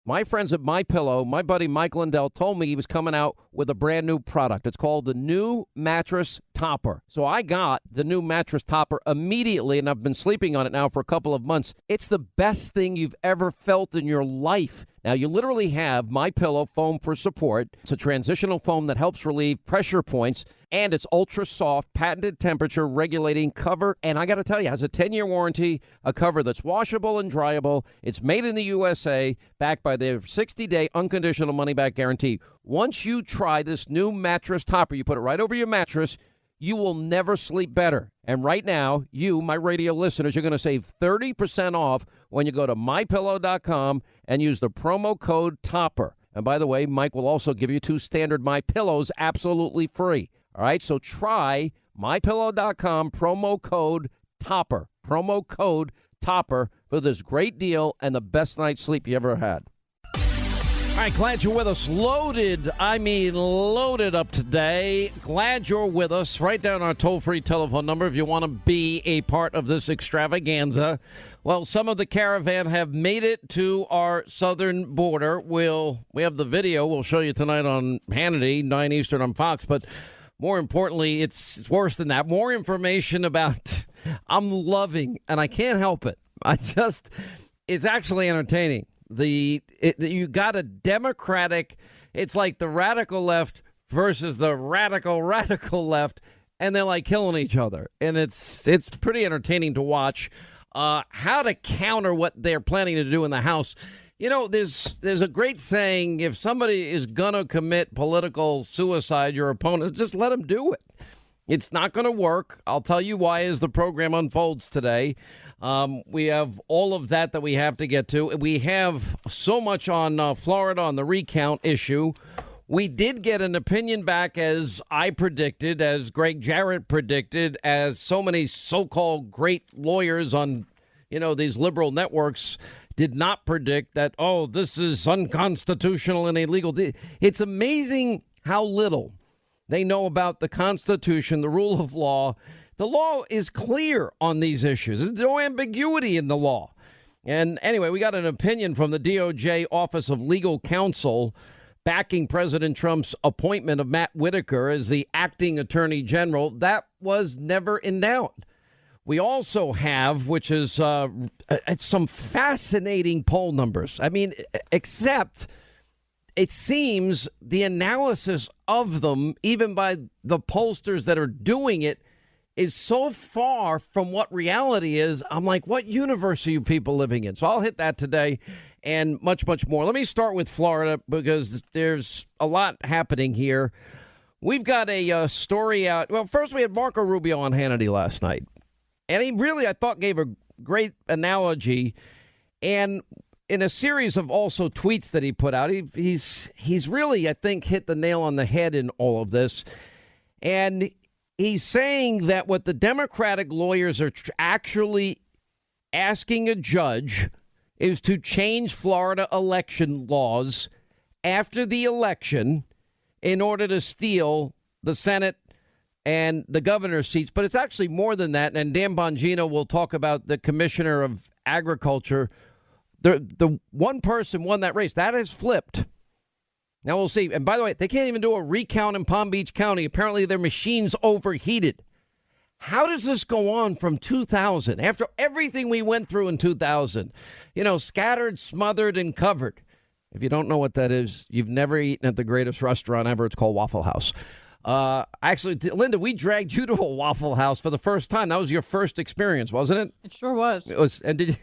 My friends at My Pillow, my buddy Mike Lindell told me he was coming out with a brand new product. It's called the new mattress topper. So I got the new mattress topper immediately, and I've been sleeping on it now for a couple of months. It's the best thing you've ever felt in your life. Now, you literally have My Pillow foam for support. It's a transitional foam that helps relieve pressure points, and it's ultra soft, patented temperature regulating cover. And I got to tell you, it has a 10-year warranty, a cover that's washable and dryable. It's made in the USA, backed by their 60-day unconditional money-back guarantee. Once you try this new mattress topper, you put it right over your mattress, you will never sleep better. And right now, you, my radio listeners, you're going to save 30% off when you go to MyPillow.com and use the promo code TOPPER. And by the way, Mike will also give you 2 standard My Pillows absolutely free. All right, so try MyPillow.com, promo code TOPPER. Promo code TOPPER for this great deal and the best night's sleep you ever had. All right, glad you're with us. Loaded up today. Glad you're with us. Write down our toll-free telephone number if you want to be a part of this extravaganza. Well, some of the caravan have made it to our southern border. We have the video we'll show you tonight on Hannity, 9 Eastern on Fox. But more importantly, it's worse than that. More information about I'm loving, and I can't help it. It's actually entertaining. You got a Democratic, it's like the radical left versus the radical left, and they're like killing each other. And it's pretty entertaining to watch how to counter what they're planning to do in the House. You know, there's a great saying, if somebody is going to commit political suicide, your opponent, just let them do it. It's not going to work. I'll tell you why as the program unfolds today. We have all of that we have to get to. We have so much on Florida on the recount issue. We did get an opinion back as I predicted, as Greg Jarrett predicted, as so many so-called great lawyers on, these liberal networks did not predict that, this is unconstitutional and illegal. It's amazing how little they know about the Constitution, the rule of law. The law is clear on these issues. There's no ambiguity in the law. And anyway, we got an opinion from the DOJ Office of Legal Counsel backing President Trump's appointment of Matt Whitaker as the acting attorney general. That was never in doubt. We also have, which is some fascinating poll numbers. I mean, except it seems the analysis of them, even by the pollsters that are doing it, is so far from what reality is. I'm like, what universe are you people living in? So I'll hit that today and much, much more. Let me start with Florida because there's a lot happening here. We've got a story out. Well, first we had Marco Rubio on Hannity last night. And he really, I thought, gave a great analogy. And in a series of also tweets that he put out, he's really, I think, hit the nail on the head in all of this. And he's saying that what the Democratic lawyers are actually asking a judge is to change Florida election laws after the election in order to steal the Senate and the governor's seats. But it's actually more than that. And Dan Bongino will talk about the commissioner of agriculture. The one person won that race. That has flipped. Now we'll see. And by the way, they can't even do a recount in Palm Beach County. Apparently their machines overheated. How does this go on from 2000? After everything we went through in 2000, scattered, smothered, and covered. If you don't know what that is, you've never eaten at the greatest restaurant ever. It's called Waffle House. Actually, Linda, we dragged you to a Waffle House for the first time. That was your first experience, wasn't it? It sure was. It was. And did you...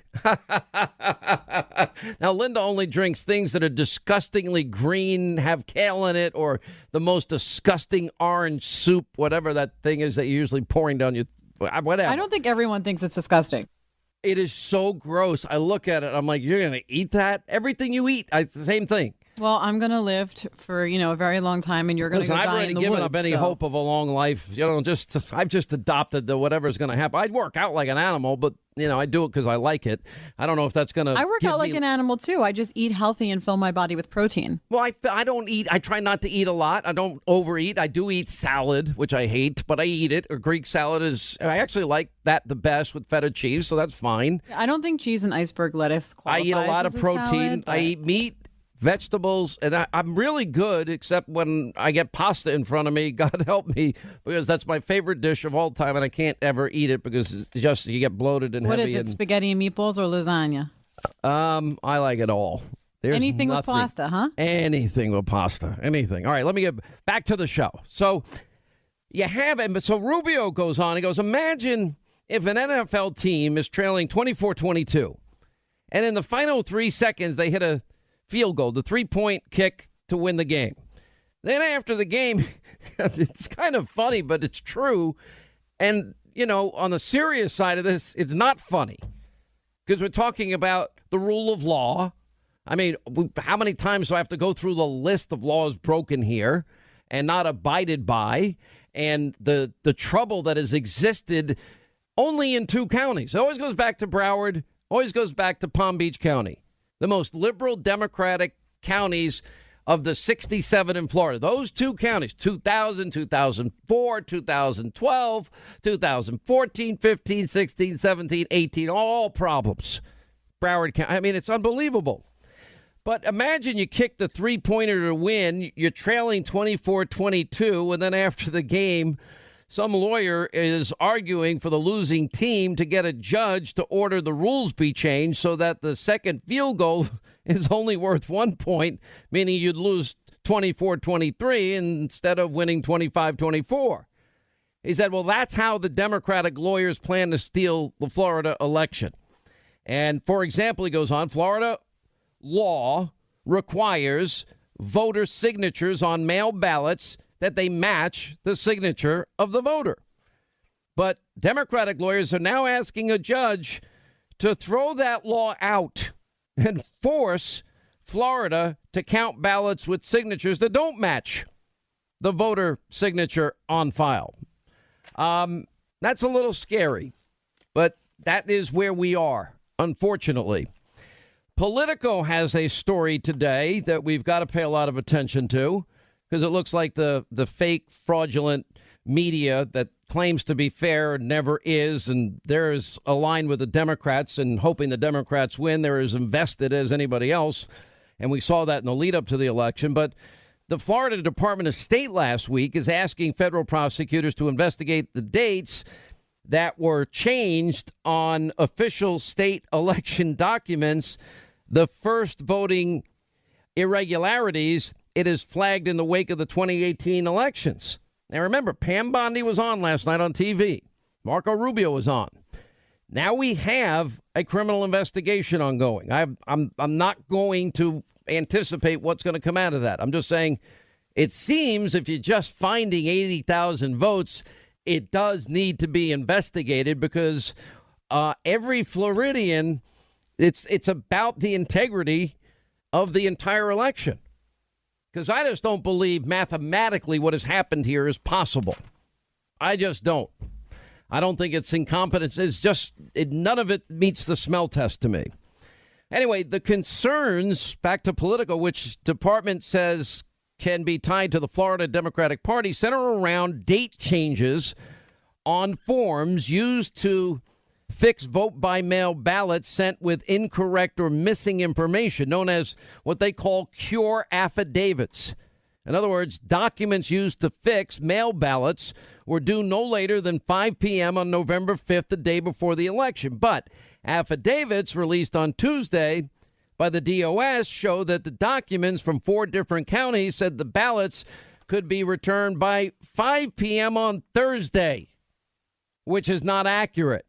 Now, Linda only drinks things that are disgustingly green, have kale in it, or the most disgusting orange soup, whatever that thing is that you're usually pouring down your... Whatever. I don't think everyone thinks it's disgusting. It is so gross. I look at it, I'm like, you're going to eat that? Everything you eat, it's the same thing. Well, I'm going to live for, a very long time, and you're going to go die in the woods. I've already given up any hope of a long life. I've just adopted the whatever's going to happen. I'd work out like an animal, but, I do it because I like it. I don't know if that's going to... I work out like an animal, too. I just eat healthy and fill my body with protein. Well, I don't eat... I try not to eat a lot. I don't overeat. I do eat salad, which I hate, but I eat it. Or Greek salad is... I actually like that the best with feta cheese, so that's fine. I don't think cheese and iceberg lettuce qualifies I eat a lot of protein. Salad, I eat meat. vegetables, and I'm really good, except when I get pasta in front of me. God help me, because that's my favorite dish of all time, and I can't ever eat it because it's just you get bloated and What heavy. is it, spaghetti and meatballs or lasagna? I like it all. There's Anything with nothing- pasta, huh? Anything with pasta. Anything. All right, let me get back to the show. So you have it. So Rubio goes on. He goes, imagine if an NFL team is trailing 24-22, and in the final 3 seconds they hit a field goal, the 3-point kick to win the game. Then after the game, it's kind of funny, but it's true. And, you know, on the serious side of this, it's not funny because we're talking about the rule of law. I mean, how many times do I have to go through the list of laws broken here and not abided by, and the trouble that has existed only in 2 counties? It always goes back to Broward, always goes back to Palm Beach County, the most liberal Democratic counties of the 67 in Florida. Those 2 counties, 2000, 2004, 2012, 2014, 15, 16, 17, 18, all problems. Broward County. I mean, it's unbelievable. But imagine you kick the 3-pointer to win. You're trailing 24-22, and then after the game, some lawyer is arguing for the losing team to get a judge to order the rules be changed so that the second field goal is only worth 1 point, meaning you'd lose 24-23 instead of winning 25-24. He said, well, that's how the Democratic lawyers plan to steal the Florida election. And, for example, he goes on, Florida law requires voter signatures on mail ballots that they match the signature of the voter. But Democratic lawyers are now asking a judge to throw that law out and force Florida to count ballots with signatures that don't match the voter signature on file. That's a little scary, but that is where we are, unfortunately. Politico has a story today that we've got to pay a lot of attention to because it looks like the fake, fraudulent media that claims to be fair never is, and they're as aligned with the Democrats and hoping the Democrats win. They're as invested as anybody else, and we saw that in the lead up to the election. But the Florida Department of State last week is asking federal prosecutors to investigate the dates that were changed on official state election documents. The first voting irregularities it is flagged in the wake of the 2018 elections. Now, remember, Pam Bondi was on last night on TV. Marco Rubio was on. Now we have a criminal investigation ongoing. I'm not going to anticipate what's going to come out of that. I'm just saying it seems if you're just finding 80,000 votes, it does need to be investigated because every Floridian, it's about the integrity of the entire election. Because I just don't believe mathematically what has happened here is possible. I just don't. I don't think it's incompetence. It's just none of it meets the smell test to me. Anyway, the concerns, back to Politico, which department says can be tied to the Florida Democratic Party, center around date changes on forms used to fix vote-by-mail ballots sent with incorrect or missing information, known as what they call cure affidavits. In other words, documents used to fix mail ballots were due no later than 5 p.m. on November 5th, the day before the election. But affidavits released on Tuesday by the DOS show that the documents from 4 different counties said the ballots could be returned by 5 p.m. on Thursday, which is not accurate.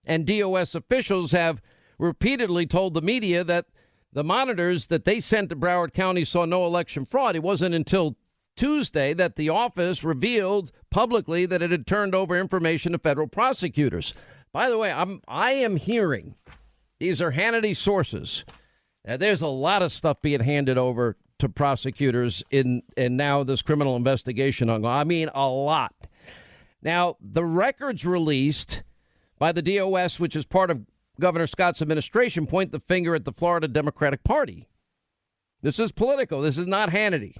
And DOS officials have repeatedly told the media that the monitors that they sent to Broward County saw no election fraud. It wasn't until Tuesday that the office revealed publicly that it had turned over information to federal prosecutors. By the way, I am hearing, these are Hannity sources, there's a lot of stuff being handed over to prosecutors in now this criminal investigation ongoing. I mean, a lot. Now, the records released by the DOS, which is part of Governor Scott's administration, point the finger at the Florida Democratic Party. This is Politico. This is not Hannity.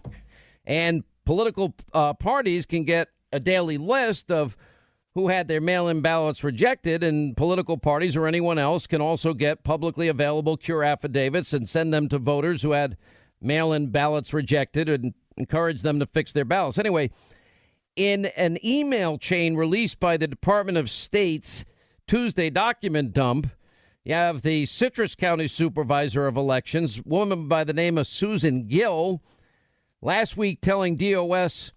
And political parties can get a daily list of who had their mail-in ballots rejected, and political parties or anyone else can also get publicly available cure affidavits and send them to voters who had mail-in ballots rejected and encouraged them to fix their ballots. Anyway, in an email chain released by the Department of State's Tuesday document dump, you have the Citrus County Supervisor of Elections, a woman by the name of Susan Gill, last week telling DOS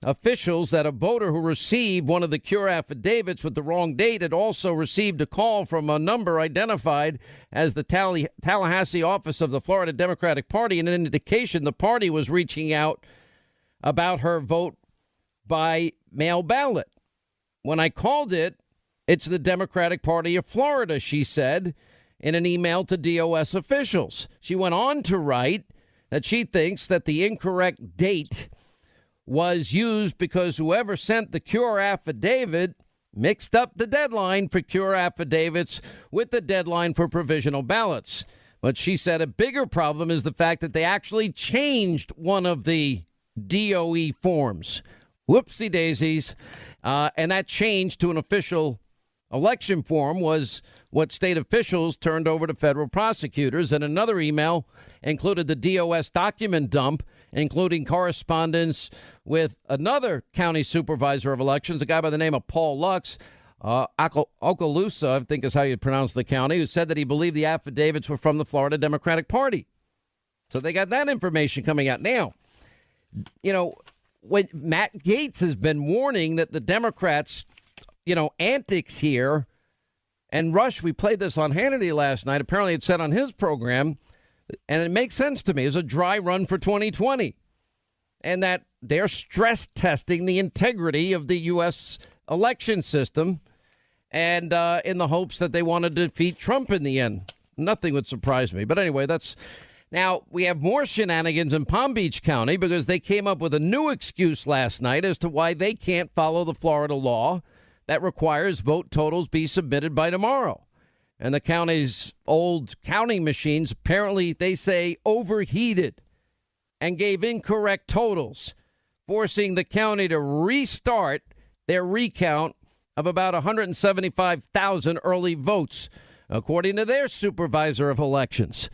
officials that a voter who received one of the cure affidavits with the wrong date had also received a call from a number identified as the Tallahassee office of the Florida Democratic Party, and an indication the party was reaching out about her vote by mail ballot. When I called it, it's the Democratic Party of Florida, she said in an email to DOS officials. She went on to write that she thinks that the incorrect date was used because whoever sent the cure affidavit mixed up the deadline for cure affidavits with the deadline for provisional ballots. But she said a bigger problem is the fact that they actually changed one of the DOE forms. Whoopsie daisies. And that change to an official election form was what state officials turned over to federal prosecutors. And another email included the DOS document dump, including correspondence with another county supervisor of elections, a guy by the name of Paul Lux, Okaloosa, I think is how you pronounce the county, who said that he believed the affidavits were from the Florida Democratic Party. So they got that information coming out. Now, you know, when Matt Gaetz has been warning that the Democrats, antics here, and Rush, we played this on Hannity last night. Apparently it said on his program, and it makes sense to me, as a dry run for 2020. And that they're stress testing the integrity of the U.S. election system, and in the hopes that they want to defeat Trump in the end. Nothing would surprise me. But anyway, now we have more shenanigans in Palm Beach County because they came up with a new excuse last night as to why they can't follow the Florida law that requires vote totals be submitted by tomorrow. And the county's old counting machines, apparently, they say, overheated and gave incorrect totals, forcing the county to restart their recount of about 175,000 early votes, according to their supervisor of elections.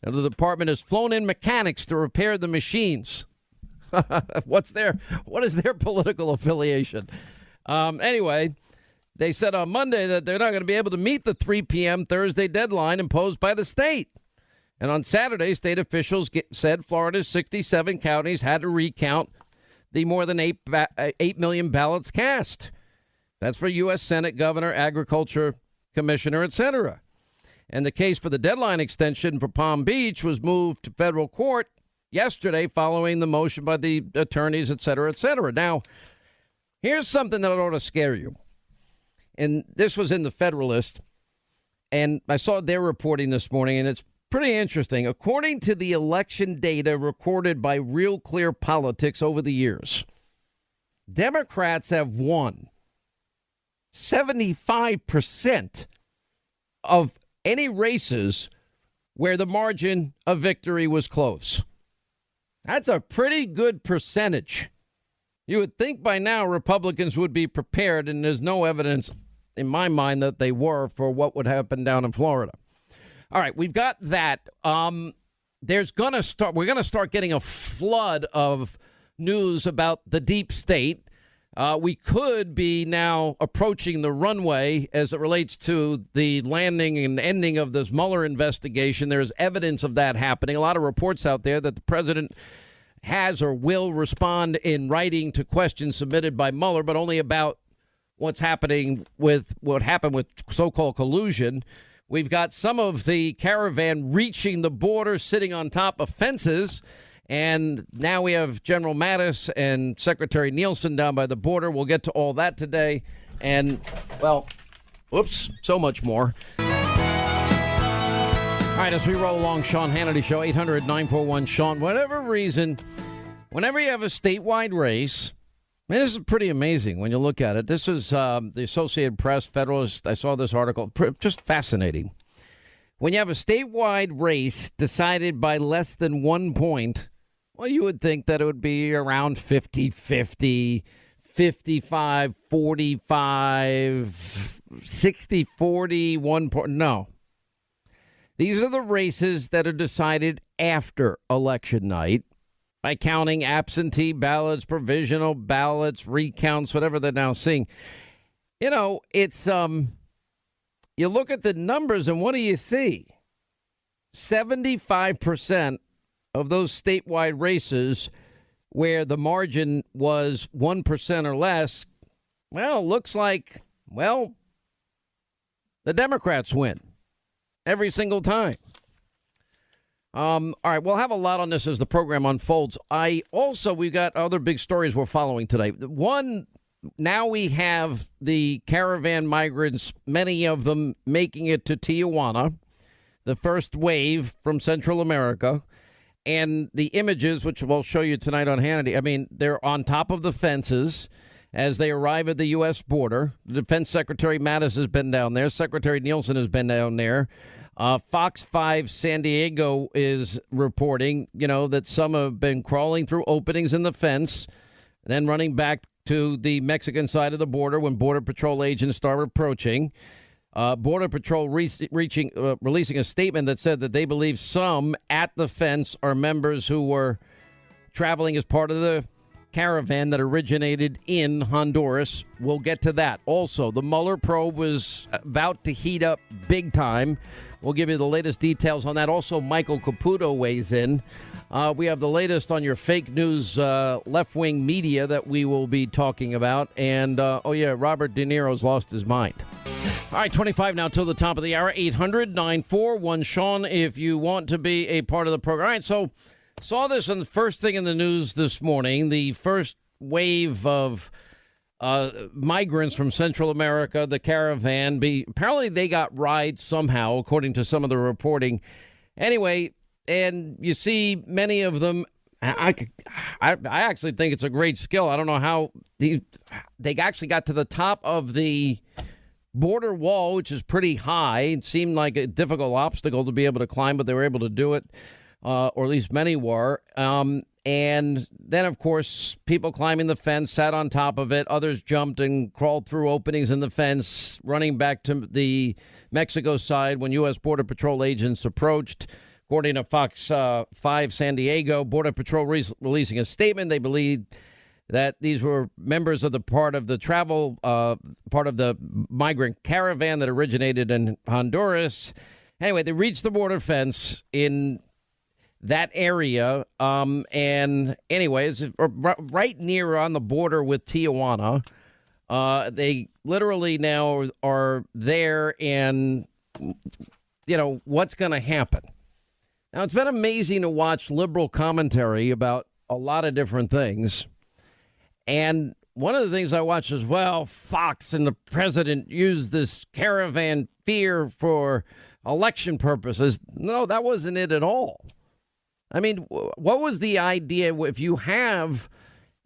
And the department has flown in mechanics to repair the machines. What is their political affiliation? Anyway, they said on Monday that they're not going to be able to meet the 3 p.m. Thursday deadline imposed by the state. And on Saturday, state officials said Florida's 67 counties had to recount the more than 8 million ballots cast. That's for U.S. Senate, governor, agriculture commissioner, etc. And the case for the deadline extension for Palm Beach was moved to federal court yesterday following the motion by the attorneys, etc., etc. Now, here's something that ought to scare you. And this was in the Federalist, and I saw their reporting this morning, and it's pretty interesting. According to the election data recorded by Real Clear Politics over the years, Democrats have won 75% of any races where the margin of victory was close. That's a pretty good percentage. You would think by now Republicans would be prepared, and there's no evidence in my mind that they were for what would happen down in Florida. All right, we've got that. We're going to start getting a flood of news about the deep state. We could be now approaching the runway as it relates to the landing and ending of this Mueller investigation. There's evidence of that happening. A lot of reports out there that the president has or will respond in writing to questions submitted by Mueller, but only about what's happening with what happened with so-called collusion. We've got some of the caravan reaching the border, sitting on top of fences. And now we have General Mattis and Secretary Nielsen down by the border. We'll get to all that today. And, well, so much more. All right, as we roll along, Sean Hannity Show, 800-941-SEAN. Whatever reason, whenever you have a statewide race, I mean, this is pretty amazing when you look at it. This is the Associated Press, Federalist. I saw this article. Just fascinating. When you have a statewide race decided by less than 1 point, well, you would think that it would be around 50-50, 55-45, 60-40, 1 point. No. These are the races that are decided after election night by counting absentee ballots, provisional ballots, recounts, whatever they're now seeing. You know, it's you look at the numbers and what do you see? 75% of those statewide races where the margin was 1% or less, well, looks like, well, the Democrats win every single time. All right, we'll have a lot on this as the program unfolds. We've got other big stories we're following today. One, now we have the caravan migrants, many of them making it to Tijuana, the first wave from Central America. And the images, which we'll show you tonight on Hannity, I mean, they're on top of the fences as they arrive at the U.S. border. The Defense Secretary Mattis has been down there. Secretary Nielsen has been down there. Fox 5 San Diego is reporting, that some have been crawling through openings in the fence, then running back to the Mexican side of the border when Border Patrol agents start approaching. Border Patrol releasing a statement that said that they believe some at the fence are members who were traveling as part of the caravan that originated in Honduras. We'll get to that. Also, the Mueller probe was about to heat up big time. We'll give you the latest details on that. Also, Michael Caputo weighs in. We have the latest on your fake news left-wing media that we will be talking about. And, Robert De Niro's lost his mind. All right, 25 now till the top of the hour. 800-941-SEAN if you want to be a part of the program. All right, so saw this on the first thing in the news this morning. The first wave of migrants from Central America, the caravan. Apparently they got rides somehow, according to some of the reporting. Anyway, and you see many of them. I actually think it's a great skill. I don't know how they actually got to the top of the border wall, which is pretty high. It seemed like a difficult obstacle to be able to climb, but they were able to do it, or at least many were. And then, of course, people climbing the fence, sat on top of it. Others jumped and crawled through openings in the fence, running back to the Mexico side when U.S. Border Patrol agents approached. According to Fox 5 San Diego, Border Patrol releasing a statement. They believe that these were members of the part of the migrant caravan that originated in Honduras. Anyway, they reached the border fence in that area. And anyways, right near on the border with Tijuana, they literally now are there. And, what's going to happen? Now, it's been amazing to watch liberal commentary about a lot of different things. And one of the things I watched is, well, Fox and the president used this caravan fear for election purposes. No, that wasn't it at all. I mean, what was the idea if you have,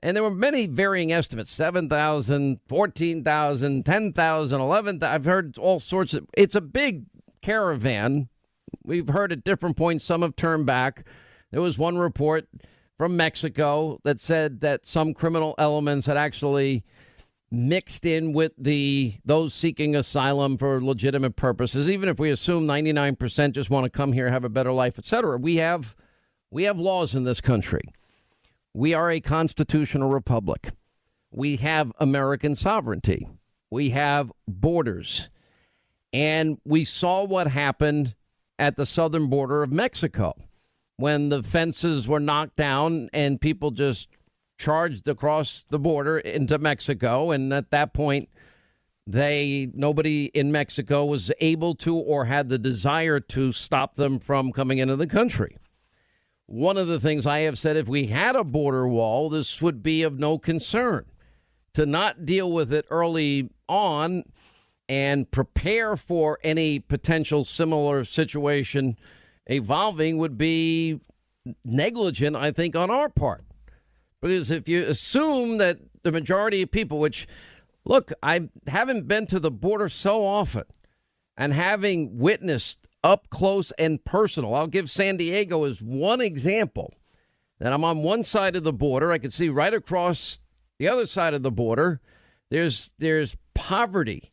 and there were many varying estimates, 7,000, 14,000, 10,000, 11,000. I've heard all sorts of, it's a big caravan. We've heard at different points, some have turned back. There was one report from Mexico that said that some criminal elements had actually mixed in with those seeking asylum for legitimate purposes. Even if we assume 99% just want to come here, have a better life, etc. We have laws in this country. We are a constitutional republic. We have American sovereignty. We have borders. And we saw what happened at the southern border of Mexico when the fences were knocked down and people just charged across the border into Mexico. And at that point, nobody in Mexico was able to or had the desire to stop them from coming into the country. One of the things I have said, if we had a border wall, this would be of no concern. To not deal with it early on and prepare for any potential similar situation evolving would be negligent, I think, on our part. Because if you assume that the majority of people, which, look, I haven't been to the border so often, and having witnessed up close and personal, I'll give San Diego as one example, that I'm on one side of the border. I can see right across the other side of the border, there's poverty.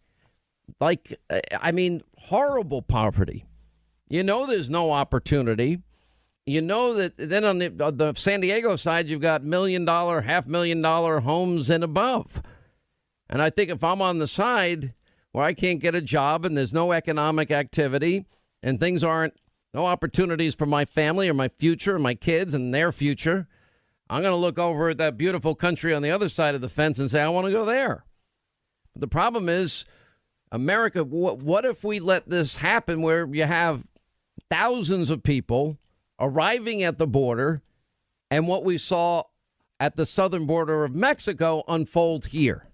Horrible poverty. There's no opportunity. you know that then on the San Diego side, you've got $1 million, $500,000 homes and above. And I think if I'm on the side where I can't get a job and there's no economic activity and things aren't, no opportunities for my family or my future, my kids and their future, I'm going to look over at that beautiful country on the other side of the fence and say, I want to go there. But the problem is, America, what if we let this happen where you have thousands of people arriving at the border and what we saw at the southern border of Mexico unfold here?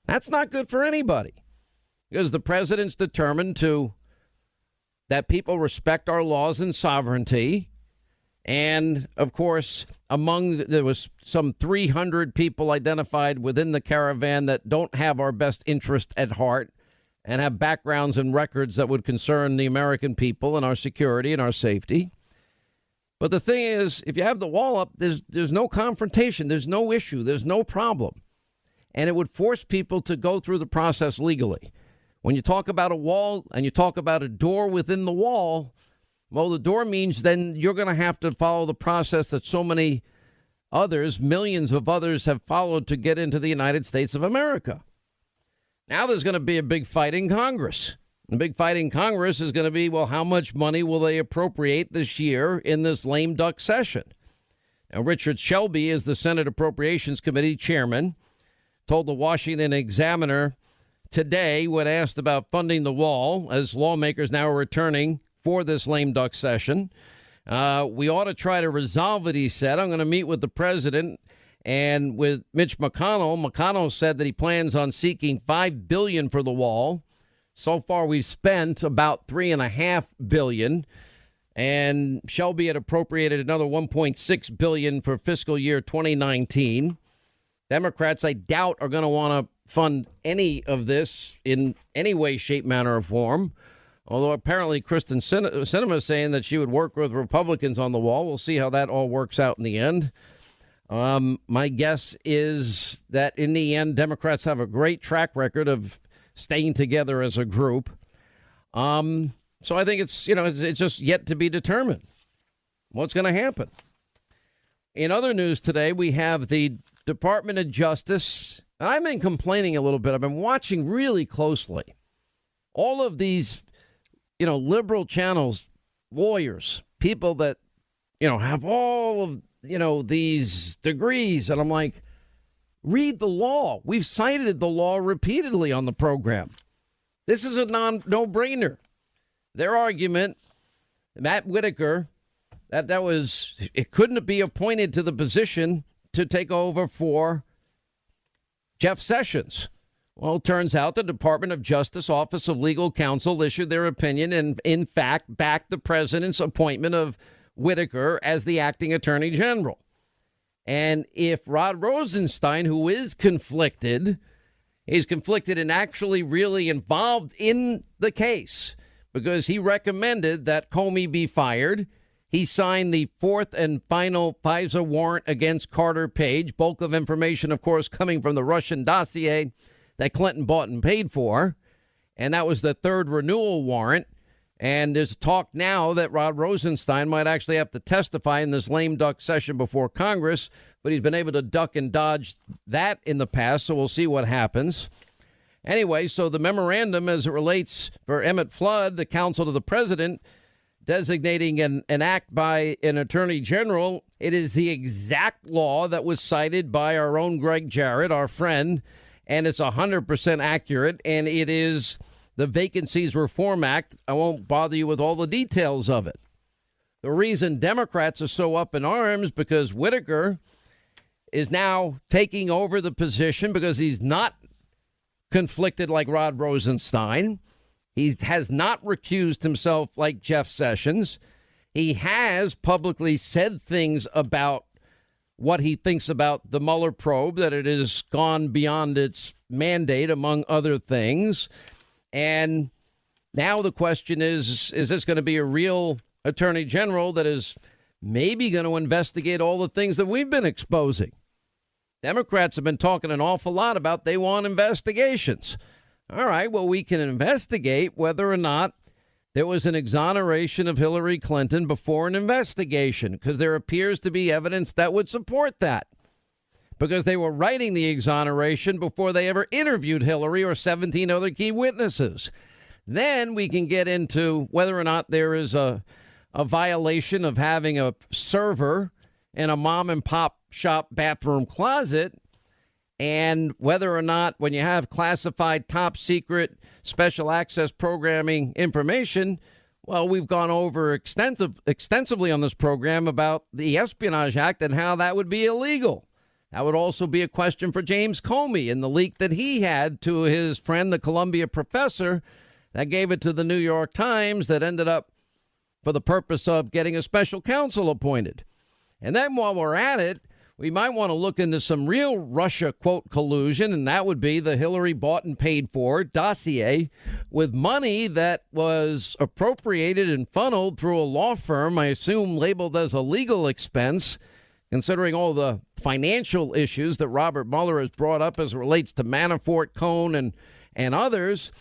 That's not good for anybody, because the president's determined that people respect our laws and sovereignty. And of course, there was some 300 people identified within the caravan that don't have our best interest at heart and have backgrounds and records that would concern the American people and our security and our safety. But the thing is, if you have the wall up, there's no confrontation, there's no issue, there's no problem. And it would force people to go through the process legally. When you talk about a wall and you talk about a door within the wall, well, the door means then you're going to have to follow the process that so many others, millions of others, have followed to get into the United States of America. Now there's going to be a big fight in Congress. The big fight in Congress is going to be, well, how much money will they appropriate this year in this lame duck session? Now, Richard Shelby is the Senate Appropriations Committee chairman, told the Washington Examiner today when asked about funding the wall, as lawmakers now are returning for this lame duck session. We ought to try to resolve it, he said. I'm going to meet with the president and with Mitch McConnell. McConnell said that he plans on seeking $5 billion for the wall. So far, we've spent about $3.5 billion. And Shelby had appropriated another $1.6 billion for fiscal year 2019. Democrats, I doubt, are going to want to fund any of this in any way, shape, manner, or form. Although apparently Kristen Sinema is saying that she would work with Republicans on the wall. We'll see how that all works out in the end. My guess is that in the end, Democrats have a great track record of staying together as a group. So I think it's just yet to be determined what's going to happen. In other news today, we have the Department of Justice. I've been complaining a little bit. I've been watching really closely. All of these liberal channels, lawyers, people that, have all of, these degrees. And I'm like, read the law. We've cited the law repeatedly on the program. This is a no-brainer. Their argument, Matt Whitaker, it couldn't be appointed to the position to take over for Jeff Sessions. Well, it turns out the Department of Justice Office of Legal Counsel issued their opinion and, in fact, backed the president's appointment of Whitaker as the acting attorney general. And if Rod Rosenstein, who is conflicted and actually really involved in the case because he recommended that Comey be fired. He signed the fourth and final FISA warrant against Carter Page, bulk of information, of course, coming from the Russian dossier that Clinton bought and paid for. And that was the third renewal warrant. And there's talk now that Rod Rosenstein might actually have to testify in this lame duck session before Congress. But he's been able to duck and dodge that in the past. So we'll see what happens. Anyway, so the memorandum as it relates for Emmett Flood, the counsel to the president, designating an act by an attorney general. It is the exact law that was cited by our own Greg Jarrett, our friend. And it's 100% accurate, and it is the Vacancies Reform Act. I won't bother you with all the details of it. The reason Democrats are so up in arms because Whitaker is now taking over the position because he's not conflicted like Rod Rosenstein. He has not recused himself like Jeff Sessions. He has publicly said things about what he thinks about the Mueller probe, that it has gone beyond its mandate, among other things. And now the question is this going to be a real attorney general that is maybe going to investigate all the things that we've been exposing? Democrats have been talking an awful lot about they want investigations. All right, well, we can investigate whether or not there was an exoneration of Hillary Clinton before an investigation, because there appears to be evidence that would support that, because they were writing the exoneration before they ever interviewed Hillary or 17 other key witnesses. Then we can get into whether or not there is a violation of having a server in a mom and pop shop bathroom closet, and whether or not when you have classified top secret special access programming information, well, we've gone over extensively on this program about the Espionage Act and how that would be illegal. That would also be a question for James Comey and the leak that he had to his friend, the Columbia professor, that gave it to the New York Times, that ended up for the purpose of getting a special counsel appointed. And then while we're at it, we might want to look into some real Russia, quote, collusion, and that would be the Hillary bought and paid for dossier with money that was appropriated and funneled through a law firm, I assume labeled as a legal expense, considering all the financial issues that Robert Mueller has brought up as it relates to Manafort, Cohn, and others.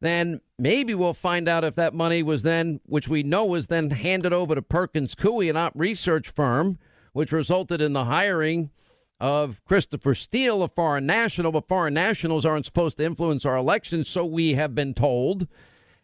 Then maybe we'll find out if that money was then, which we know was then handed over to Perkins Coie, an op research firm, which resulted in the hiring of Christopher Steele, a foreign national. But foreign nationals aren't supposed to influence our elections, so we have been told.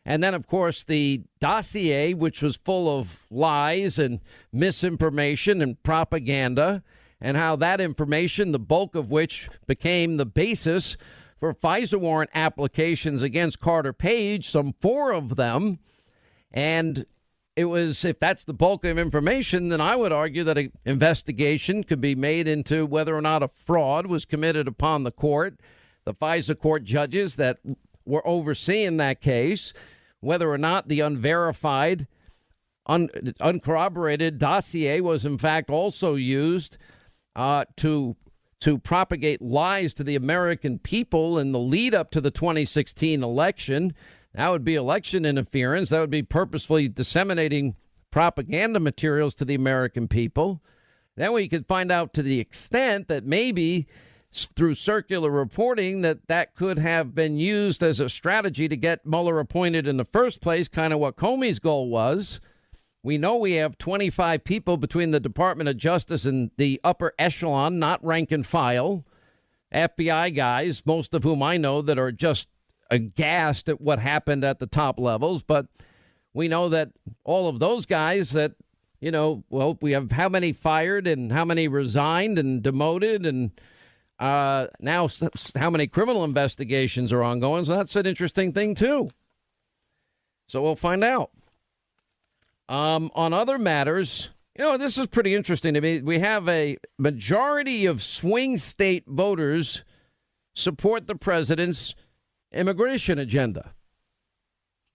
And then, of course, the dossier, which was full of lies and misinformation and propaganda, and how that information, the bulk of which became the basis for FISA warrant applications against Carter Page, some 4 of them. And it was, if that's the bulk of information, then I would argue that an investigation could be made into whether or not a fraud was committed upon the court, the FISA court judges that were overseeing that case, whether or not the unverified, uncorroborated dossier was in fact also used to propagate lies to the American people in the lead up to the 2016 election. That would be election interference. That would be purposefully disseminating propaganda materials to the American people. Then we could find out to the extent that maybe through circular reporting that could have been used as a strategy to get Mueller appointed in the first place, kind of what Comey's goal was. We know we have 25 people between the Department of Justice and the upper echelon, not rank and file, FBI guys, most of whom I know that are just aghast at what happened at the top levels. But we know that all of those guys that, you know, well, we have how many fired and how many resigned and demoted, and now how many criminal investigations are ongoing. So that's an interesting thing, too. So we'll find out. On other matters, you know, this is pretty interesting to me. We have a majority of swing state voters support the president's immigration agenda.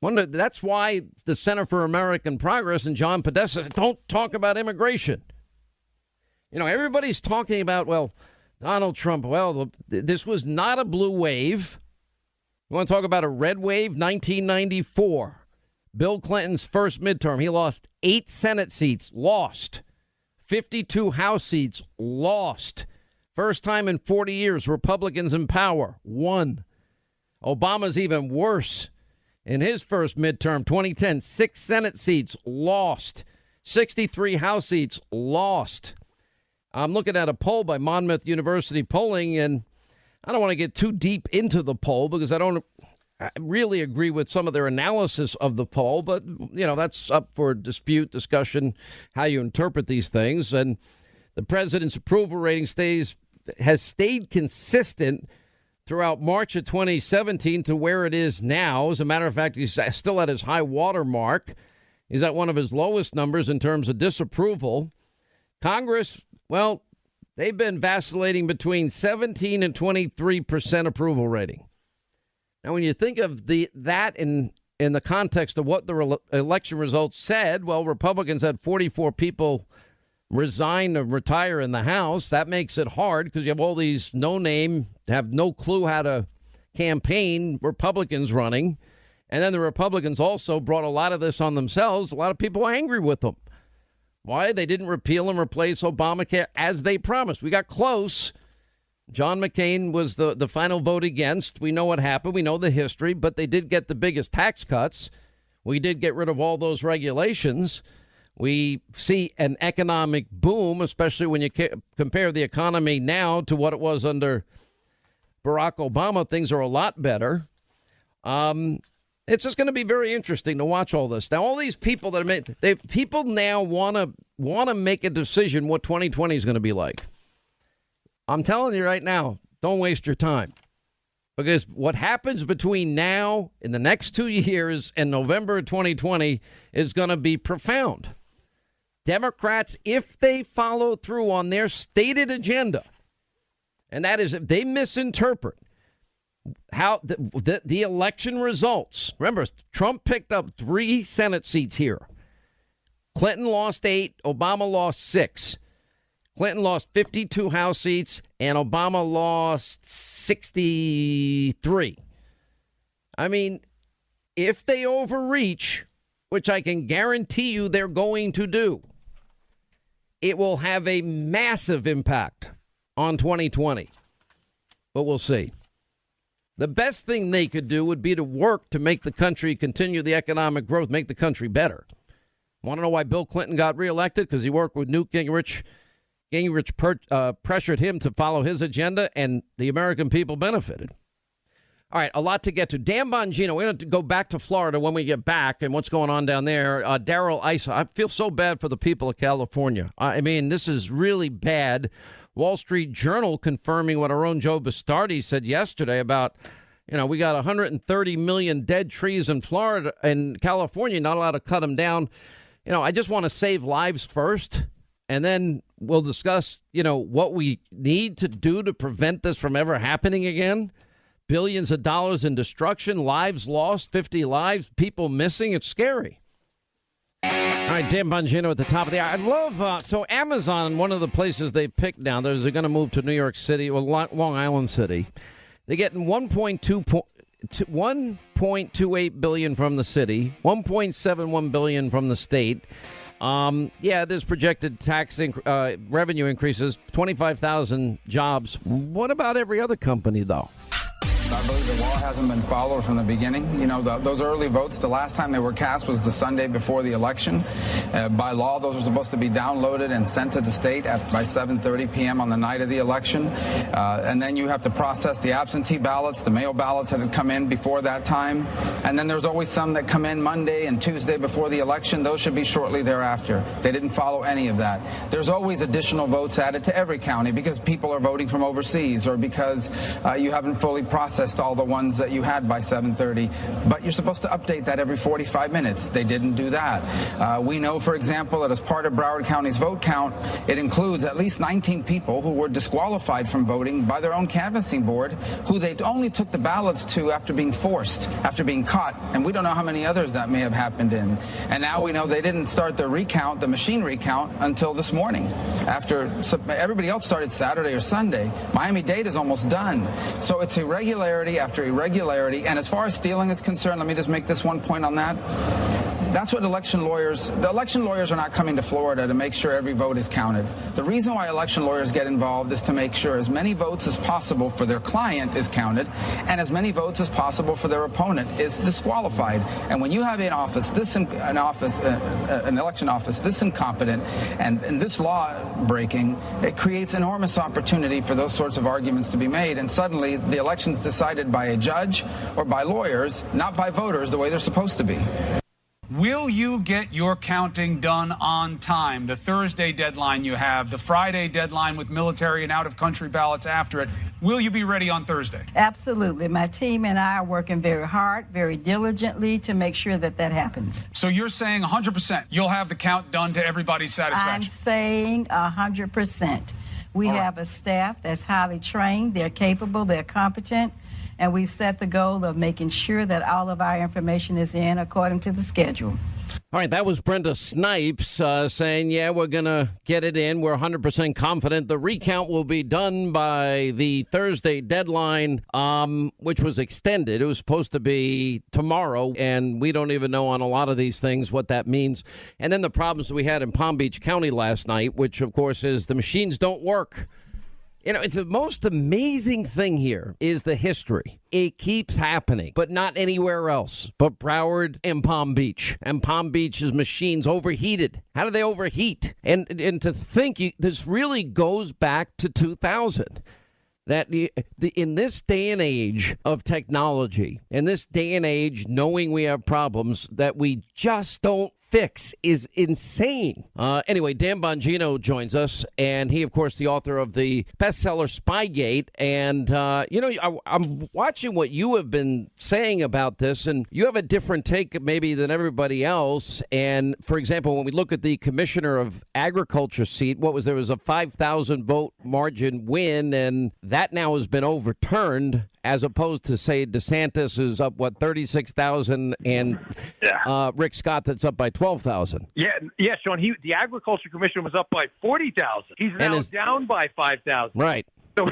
That's why the Center for American Progress and John Podesta said, don't talk about immigration. You know, everybody's talking about, well, Donald Trump, well, this was not a blue wave. You want to talk about a red wave? 1994. Bill Clinton's first midterm, he lost 8 Senate seats, lost. 52 House seats, lost. First time in 40 years, Republicans in power, won. Obama's even worse. In his first midterm, 2010, 6 Senate seats, lost. 63 House seats, lost. I'm looking at a poll by Monmouth University Polling, and I don't want to get too deep into the poll because I really agree with some of their analysis of the poll, but, you know, that's up for dispute, discussion, how you interpret these things. And the president's approval rating has stayed consistent throughout March of 2017 to where it is now. As a matter of fact, he's still at his high water mark. He's at one of his lowest numbers in terms of disapproval. Congress, well, they've been vacillating between 17 and 23% approval rating. Now, when you think of that in the context of what the election results said, well, Republicans had 44 people resign or retire in the House. That makes it hard because you have all these no-name, have no clue how to campaign Republicans running. And then the Republicans also brought a lot of this on themselves. A lot of people are angry with them. Why? They didn't repeal and replace Obamacare as they promised. We got close. John McCain was the final vote against. We know what happened. We know the history, but they did get the biggest tax cuts. we did get rid of all those regulations. We see an economic boom, especially when you compare the economy now to what it was under Barack Obama. Things are a lot better. It's just going to be very interesting to watch all this. Now, all these people that people now want to make a decision what 2020 is going to be like. I'm telling you right now, don't waste your time. Because what happens between now in the next 2 years and November 2020 is going to be profound. Democrats, if they follow through on their stated agenda, and that is if they misinterpret how the election results. Remember, Trump picked up 3 Senate seats here. Clinton lost 8. Obama lost 6. Clinton lost 52 House seats, and Obama lost 63. I mean, if they overreach, which I can guarantee you they're going to do, it will have a massive impact on 2020. But we'll see. The best thing they could do would be to work to make the country continue the economic growth, make the country better. Want to know why Bill Clinton got reelected? Because he worked with Newt Gingrich. Gingrich pressured him to follow his agenda, and the American people benefited. All right, a lot to get to. Dan Bongino, we're going to go back to Florida when we get back and what's going on down there. Darrell Issa, I feel so bad for the people of California. I mean, this is really bad. Wall Street Journal confirming what our own Joe Bastardi said yesterday about, we got 130 million dead trees in Florida and California, not allowed to cut them down. I just want to save lives first, and then we'll discuss, what we need to do to prevent this from ever happening again. Billions of dollars in destruction, lives lost, 50 lives, people missing. It's scary. All right, Dan Bongino at the top of the hour. I love, so Amazon, one of the places they picked now, they're going to move to New York City, or Long Island City. They're getting $1.28 billion from the city, $1.71 billion from the state. There's projected tax revenue increases, 25,000 jobs. What about every other company, though? I believe the law hasn't been followed from the beginning. Those early votes, the last time they were cast was the Sunday before the election. By law, those are supposed to be downloaded and sent to the state by 7:30 p.m. on the night of the election. And then you have to process the absentee ballots, the mail ballots that had come in before that time. And then there's always some that come in Monday and Tuesday before the election. Those should be shortly thereafter. They didn't follow any of that. There's always additional votes added to every county because people are voting from overseas or because you haven't fully processed all the ones that you had by 7:30, but you're supposed to update that every 45 minutes. They didn't do that. We know, for example, that as part of Broward County's vote count, it includes at least 19 people who were disqualified from voting by their own canvassing board, who they only took the ballots to after being forced, after being caught, and we don't know how many others that may have happened in. And now we know they didn't start the recount, the machine recount, until this morning. After everybody else started Saturday or Sunday, Miami-Dade is almost done. So it's irregularity after irregularity. And as far as stealing is concerned, let me just make this one point on that. That's what the election lawyers are not coming to Florida to make sure every vote is counted. The reason why election lawyers get involved is to make sure as many votes as possible for their client is counted and as many votes as possible for their opponent is disqualified. And when you have an election office this incompetent and this law breaking, it creates enormous opportunity for those sorts of arguments to be made. And suddenly the election's decided by a judge or by lawyers, not by voters the way they're supposed to be. Will you get your counting done on time? The Thursday deadline you have, the Friday deadline with military and out-of-country ballots after it. Will you be ready on Thursday? Absolutely. My team and I are working very hard, very diligently to make sure that that happens. So you're saying 100% you'll have the count done to everybody's satisfaction? I'm saying 100%. We have a staff that's highly trained, they're capable, they're competent, and we've set the goal of making sure that all of our information is in according to the schedule. All right, that was Brenda Snipes saying, we're going to get it in. We're 100% confident the recount will be done by the Thursday deadline, which was extended. It was supposed to be tomorrow, and we don't even know on a lot of these things what that means. And then the problems we had in Palm Beach County last night, which, of course, is the machines don't work. It's the most amazing thing here is the history. It keeps happening, but not anywhere else but Broward and Palm Beach. And Palm Beach's machines overheated. How do they overheat? And to think this really goes back to 2000. That in this day and age of technology, in this day and age, knowing we have problems that we just don't fix is insane. Anyway, Dan Bongino joins us, and he, of course, the author of the bestseller Spygate. And, I'm watching what you have been saying about this, and you have a different take maybe than everybody else. And, for example, when we look at the Commissioner of Agriculture seat, there was a 5,000 vote margin win, and that now has been overturned, as opposed to, say, DeSantis, who's up, 36,000, and Rick Scott, that's up by 12,000. Yeah, Sean. The Agriculture Commissioner was up by 40,000. He's now down by 5,000. Right. So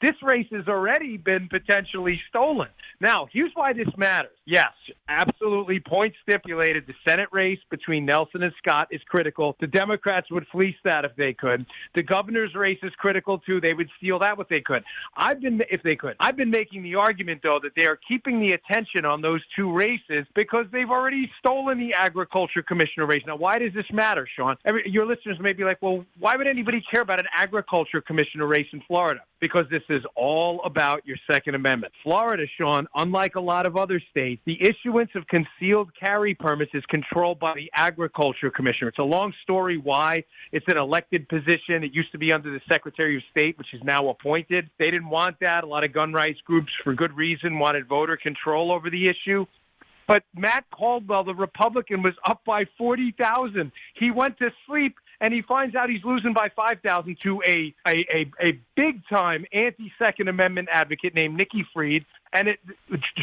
this race has already been potentially stolen. Now, here's why this matters. Yes, absolutely. Point stipulated. The Senate race between Nelson and Scott is critical. The Democrats would fleece that if they could. The governor's race is critical too. They would steal that if they could. I've been making the argument, though, that they are keeping the attention on those two races because they've already stolen the Agriculture Commissioner race. Now, why does this matter, Sean? Your listeners may be like, well, why would anybody care about an Agriculture Commissioner race in Florida? Because this is all about your Second Amendment. Florida, Sean, unlike a lot of other states, the issuance of concealed carry permits is controlled by the Agriculture Commissioner. It's a long story why. It's an elected position. It used to be under the Secretary of State, which is now appointed. They didn't want that. A lot of gun rights groups, for good reason, wanted voter control over the issue. But Matt Caldwell, the Republican, was up by 40,000. He went to sleep, and he finds out he's losing by 5,000 to a big-time anti-Second Amendment advocate named Nikki Fried. And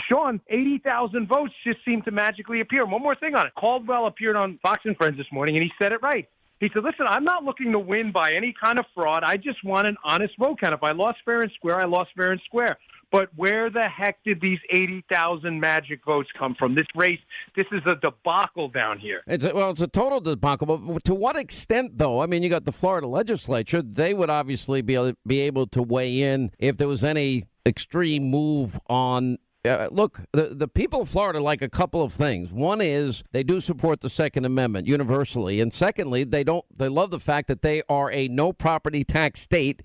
Sean, 80,000 votes just seemed to magically appear. One more thing on it. Caldwell appeared on Fox and Friends this morning, and he said it right. He said, listen, I'm not looking to win by any kind of fraud. I just want an honest vote count. If I lost fair and square, I lost fair and square. But where the heck did these 80,000 magic votes come from? This race, this is a debacle down here. It's a total debacle. But to what extent, though? I mean, you got the Florida legislature. They would obviously be able to weigh in if there was any extreme move on. Look, the people of Florida like a couple of things. One is they do support the Second Amendment universally. And secondly, they love the fact that they are a no property tax state.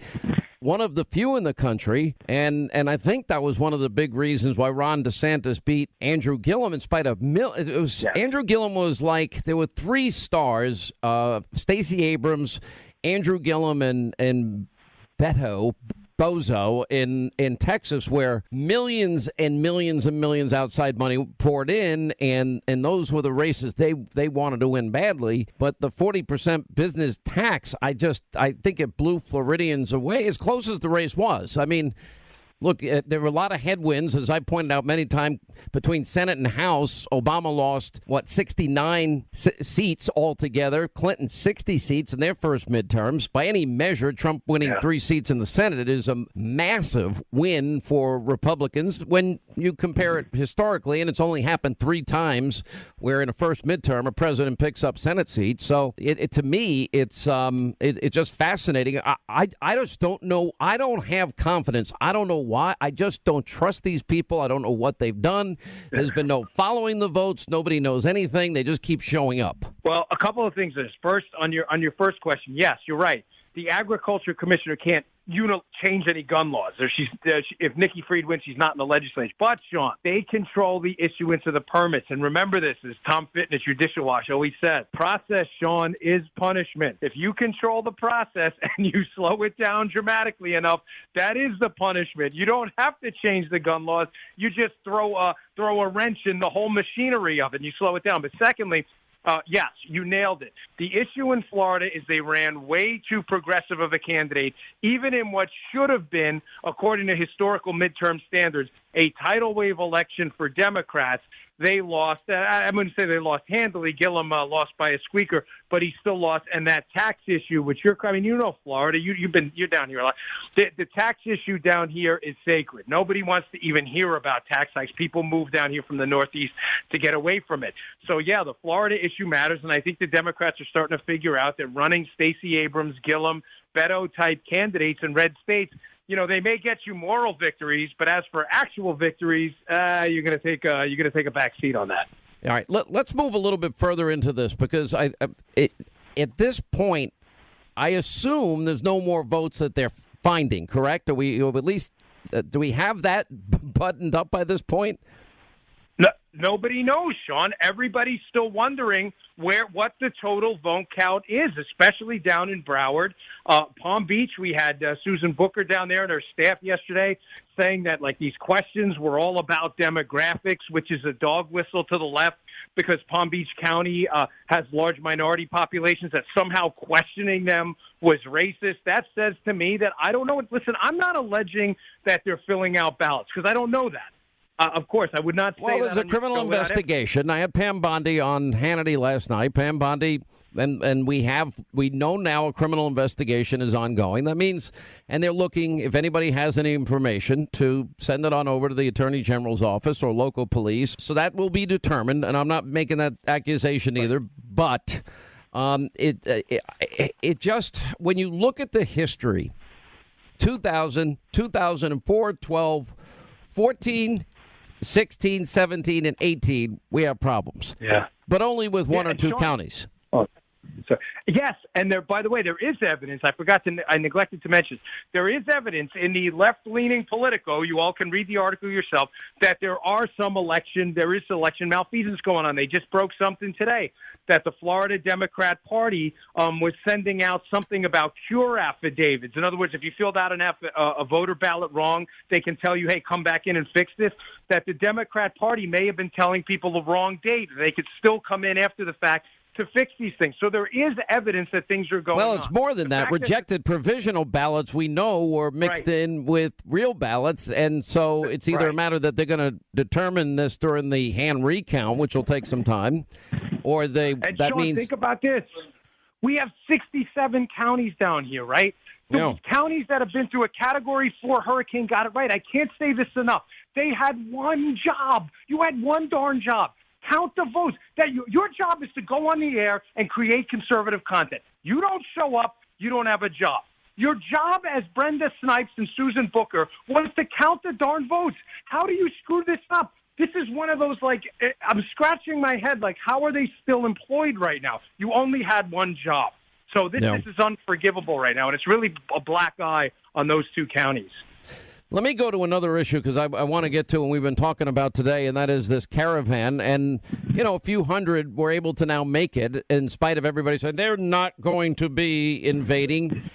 One of the few in the country, and I think that was one of the big reasons why Ron DeSantis beat Andrew Gillum in spite of Andrew Gillum was like, there were three stars, Stacey Abrams, Andrew Gillum, and Bozo in Texas, where millions and millions and millions outside money poured in, and those were the races they wanted to win badly. But the 40% business tax, I think it blew Floridians away as close as the race was. I mean, look, there were a lot of headwinds, as I pointed out many times, between Senate and House. Obama lost, 69 seats altogether. Clinton, 60 seats in their first midterms. By any measure, Trump winning 3 seats in the Senate, it is a massive win for Republicans when you compare it historically, and it's only happened 3 times where in a first midterm a president picks up Senate seats. So to me, it's just fascinating. I just don't know. I don't have confidence. I don't know why. I just don't trust these people. I don't know what they've done. There's been no following the votes. Nobody knows anything. They just keep showing up. Well, a couple of things. First, on your first question, yes, you're right. The Agriculture Commissioner can't change any gun laws. If Nikki Fried wins, she's not in the legislature. But, Sean, they control the issuance of the permits. And remember this, as Tom Fitton at Judicial Watch always says, process, Sean, is punishment. If you control the process and you slow it down dramatically enough, that is the punishment. You don't have to change the gun laws. You just throw a wrench in the whole machinery of it and you slow it down. But secondly, yes, you nailed it. The issue in Florida is they ran way too progressive of a candidate, even in what should have been, according to historical midterm standards, a tidal wave election for Democrats. they lost. I wouldn't say they lost handily. Gillum lost by a squeaker, but he still lost. And that tax issue, which Florida, you're down here a lot. The tax issue down here is sacred. Nobody wants to even hear about tax hikes. People move down here from the Northeast to get away from it. So yeah, the Florida issue matters, and I think the Democrats are starting to figure out that running Stacey Abrams, Gillum, Beto-type candidates in red states, they may get you moral victories, but as for actual victories, you're going to take a back seat on that. All right, let's move a little bit further into this because at this point, I assume there's no more votes that they're finding. Correct? Do we have that buttoned up by this point? No, nobody knows, Sean. Everybody's still wondering what the total vote count is, especially down in Broward. Palm Beach, we had Susan Booker down there and her staff yesterday saying that these questions were all about demographics, which is a dog whistle to the left because Palm Beach County has large minority populations, that somehow questioning them was racist. That says to me that I don't know. Listen, I'm not alleging that they're filling out ballots because I don't know that. Of course, I would not say Well, there's that a criminal investigation. I had Pam Bondi on Hannity last night. Pam Bondi, and we know now a criminal investigation is ongoing. That means, and they're looking, if anybody has any information, to send it on over to the Attorney General's office or local police. So that will be determined, and I'm not making that accusation either. But it just, when you look at the history, 2000, 2004, 12, 14, 16, 17, and 18, we have problems. Yeah. But only with one or two counties. So, yes, and by the way, there is evidence. I neglected to mention. There is evidence in the left-leaning Politico. You all can read the article yourself. That there is election malfeasance going on. They just broke something today that the Florida Democrat Party was sending out something about cure affidavits. In other words, if you filled out a voter ballot wrong, they can tell you, hey, come back in and fix this. That the Democrat Party may have been telling people the wrong date. They could still come in after the fact to fix these things. So there is evidence that things are going on. Well, it's more than that. Rejected provisional ballots, we know, were mixed in with real ballots. And so it's either a matter that they're going to determine this during the hand recount, which will take some time, or Sean, think about this. We have 67 counties down here, right? The counties that have been through a Category 4 hurricane got it right. I can't say this enough. They had one job. You had one darn job. Count the votes. Your job is to go on the air and create conservative content. You don't show up, you don't have a job. Your job as Brenda Snipes and Susan Booker was to count the darn votes. How do you screw this up? This is one of those, I'm scratching my head, how are they still employed right now? You only had one job. So this is unforgivable right now, and it's really a black eye on those two counties. Let me go to another issue because I want to get to, and we've been talking about today, and that is this caravan. And, a few hundred were able to now make it in spite of everybody saying they're not going to be invading.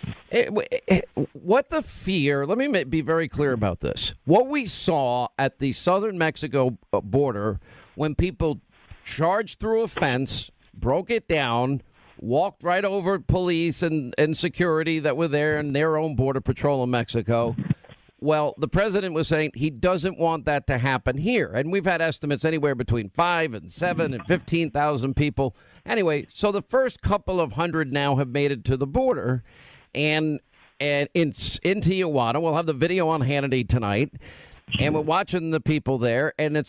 What the fear, let me be very clear about this. What we saw at the southern Mexico border when people charged through a fence, broke it down, walked right over police and security that were there and their own border patrol in Mexico. Well, the president was saying he doesn't want that to happen here. And we've had estimates anywhere between 5 and 7 and 15,000 people. Anyway, so the first couple of hundred now have made it to the border. And in Tijuana, we'll have the video on Hannity tonight. And we're watching the people there. And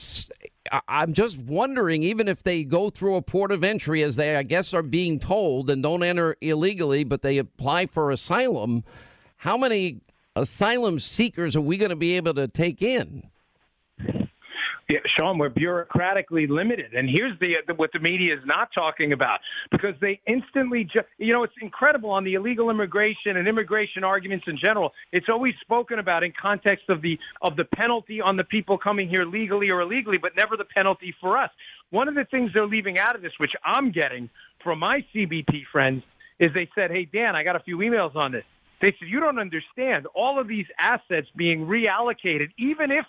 I'm just wondering, even if they go through a port of entry, as they, I guess, are being told, and don't enter illegally, but they apply for asylum, how many asylum seekers are we going to be able to take in? Yeah, Sean, we're bureaucratically limited. And here's what the media is not talking about, because they instantly it's incredible on the illegal immigration and immigration arguments in general. It's always spoken about in context of the penalty on the people coming here legally or illegally, but never the penalty for us. One of the things they're leaving out of this, which I'm getting from my CBP friends, is they said, hey, Dan, I got a few emails on this. They said, you don't understand all of these assets being reallocated, even if,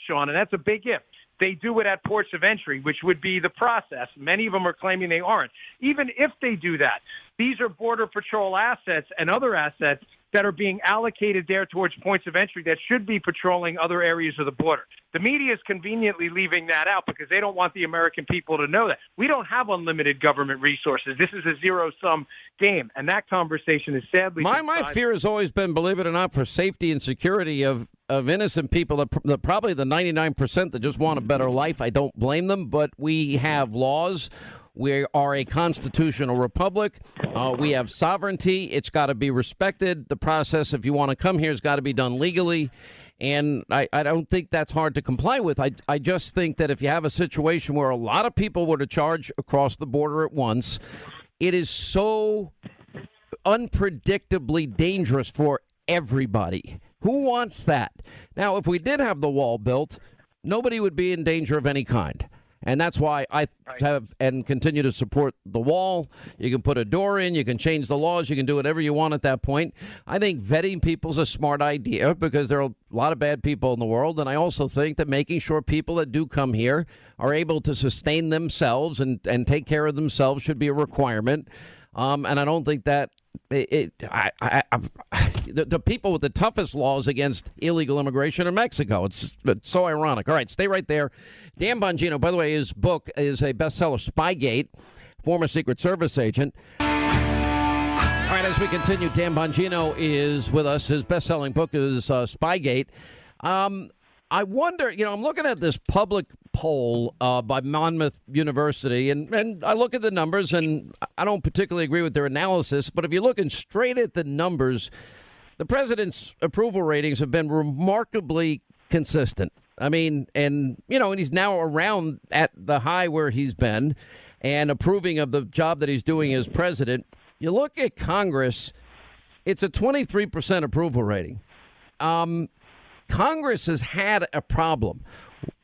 Sean, and that's a big if, they do it at ports of entry, which would be the process. Many of them are claiming they aren't. Even if they do that, these are Border Patrol assets and other assets that are being allocated there towards points of entry that should be patrolling other areas of the border. The media is conveniently leaving that out because they don't want the American people to know that. We don't have unlimited government resources. This is a zero-sum game, and that conversation is sadly... My fear has always been, believe it or not, for safety and security of innocent people, probably the 99% that just want a better life. I don't blame them, but we have laws. We are a constitutional republic. We have sovereignty. It's got to be respected. The process, if you want to come here, has got to be done legally. And I don't think that's hard to comply with. I just think that if you have a situation where a lot of people were to charge across the border at once, it is so unpredictably dangerous for everybody. Who wants that? Now, if we did have the wall built, nobody would be in danger of any kind. And that's why I have and continue to support the wall. You can put a door in. You can change the laws. You can do whatever you want at that point. I think vetting people's a smart idea because there are a lot of bad people in the world. And I also think that making sure people that do come here are able to sustain themselves and take care of themselves should be a requirement. And I don't think that the people with the toughest laws against illegal immigration are Mexico. It's so ironic. All right, stay right there. Dan Bongino, by the way, his book is a bestseller, Spygate, former Secret Service agent. All right, as we continue, Dan Bongino is with us. His best-selling book is Spygate. I wonder, I'm looking at this public poll by Monmouth University, and I look at the numbers, and I don't particularly agree with their analysis, but if you're looking straight at the numbers, the president's approval ratings have been remarkably consistent. I mean, and he's now around at the high where he's been and approving of the job that he's doing as president. You look at Congress, it's a 23% approval rating. Congress has had a problem.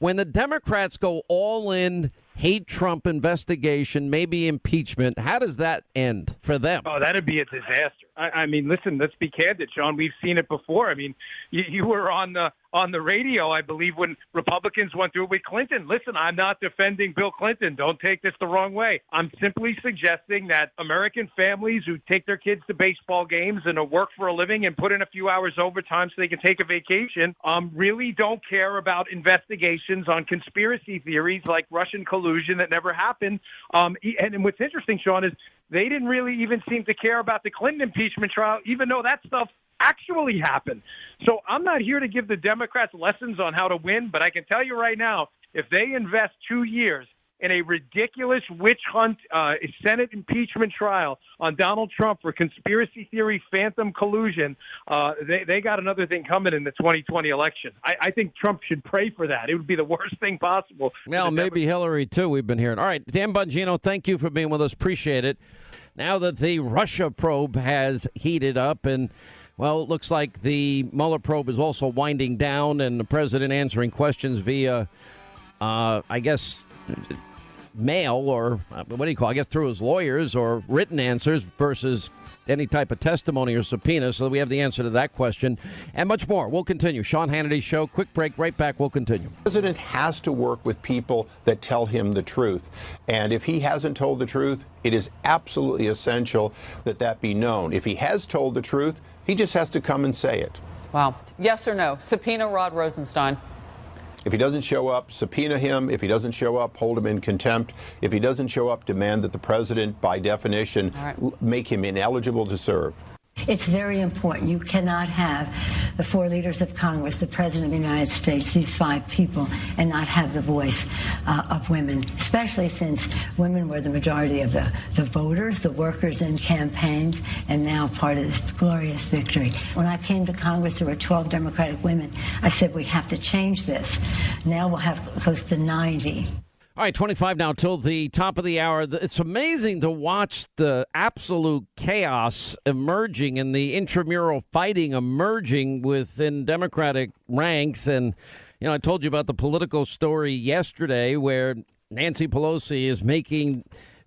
When the Democrats go all in, hate Trump investigation, maybe impeachment, how does that end for them? Oh, that'd be a disaster. I mean, listen, let's be candid, Sean. We've seen it before. I mean, you were on the radio, I believe, when Republicans went through it with Clinton. Listen, I'm not defending Bill Clinton. Don't take this the wrong way. I'm simply suggesting that American families who take their kids to baseball games and work for a living and put in a few hours overtime so they can take a vacation really don't care about investigations on conspiracy theories like Russian collusion that never happened. And what's interesting, Sean, is they didn't really even seem to care about the Clinton impeachment trial, even though that stuff actually happened. So I'm not here to give the Democrats lessons on how to win, but I can tell you right now, if they invest 2 years in a ridiculous witch hunt Senate impeachment trial on Donald Trump for conspiracy theory, phantom collusion, they got another thing coming in the 2020 election. I think Trump should pray for that. It would be the worst thing possible. Well, maybe Hillary, too, we've been hearing. All right, Dan Bongino, thank you for being with us. Appreciate it. Now that the Russia probe has heated up and, well, it looks like the Mueller probe is also winding down and the president answering questions via, I guess, mail or what do you call it? I guess through his lawyers or written answers versus any type of testimony or subpoena. So we have the answer to that question and much more. We'll continue. Sean Hannity Show. Quick break. Right back. We'll continue. The president has to work with people that tell him the truth. And if he hasn't told the truth, it is absolutely essential that that be known. If he has told the truth, he just has to come and say it. Wow. Yes or no? Subpoena Rod Rosenstein. If he doesn't show up, subpoena him. If he doesn't show up, hold him in contempt. If he doesn't show up, demand that the president, by definition, make him ineligible to serve. It's very important. You cannot have the four leaders of Congress, the President of the United States, these five people, and not have the voice of women, especially since women were the majority of the voters, the workers in campaigns, and now part of this glorious victory. When I came to Congress, there were 12 Democratic women. I said, we have to change this. Now we'll have close to 90. All right, 25 now till the top of the hour. It's amazing to watch the absolute chaos emerging and the intramural fighting emerging within Democratic ranks. And, I told you about the political story yesterday where Nancy Pelosi is making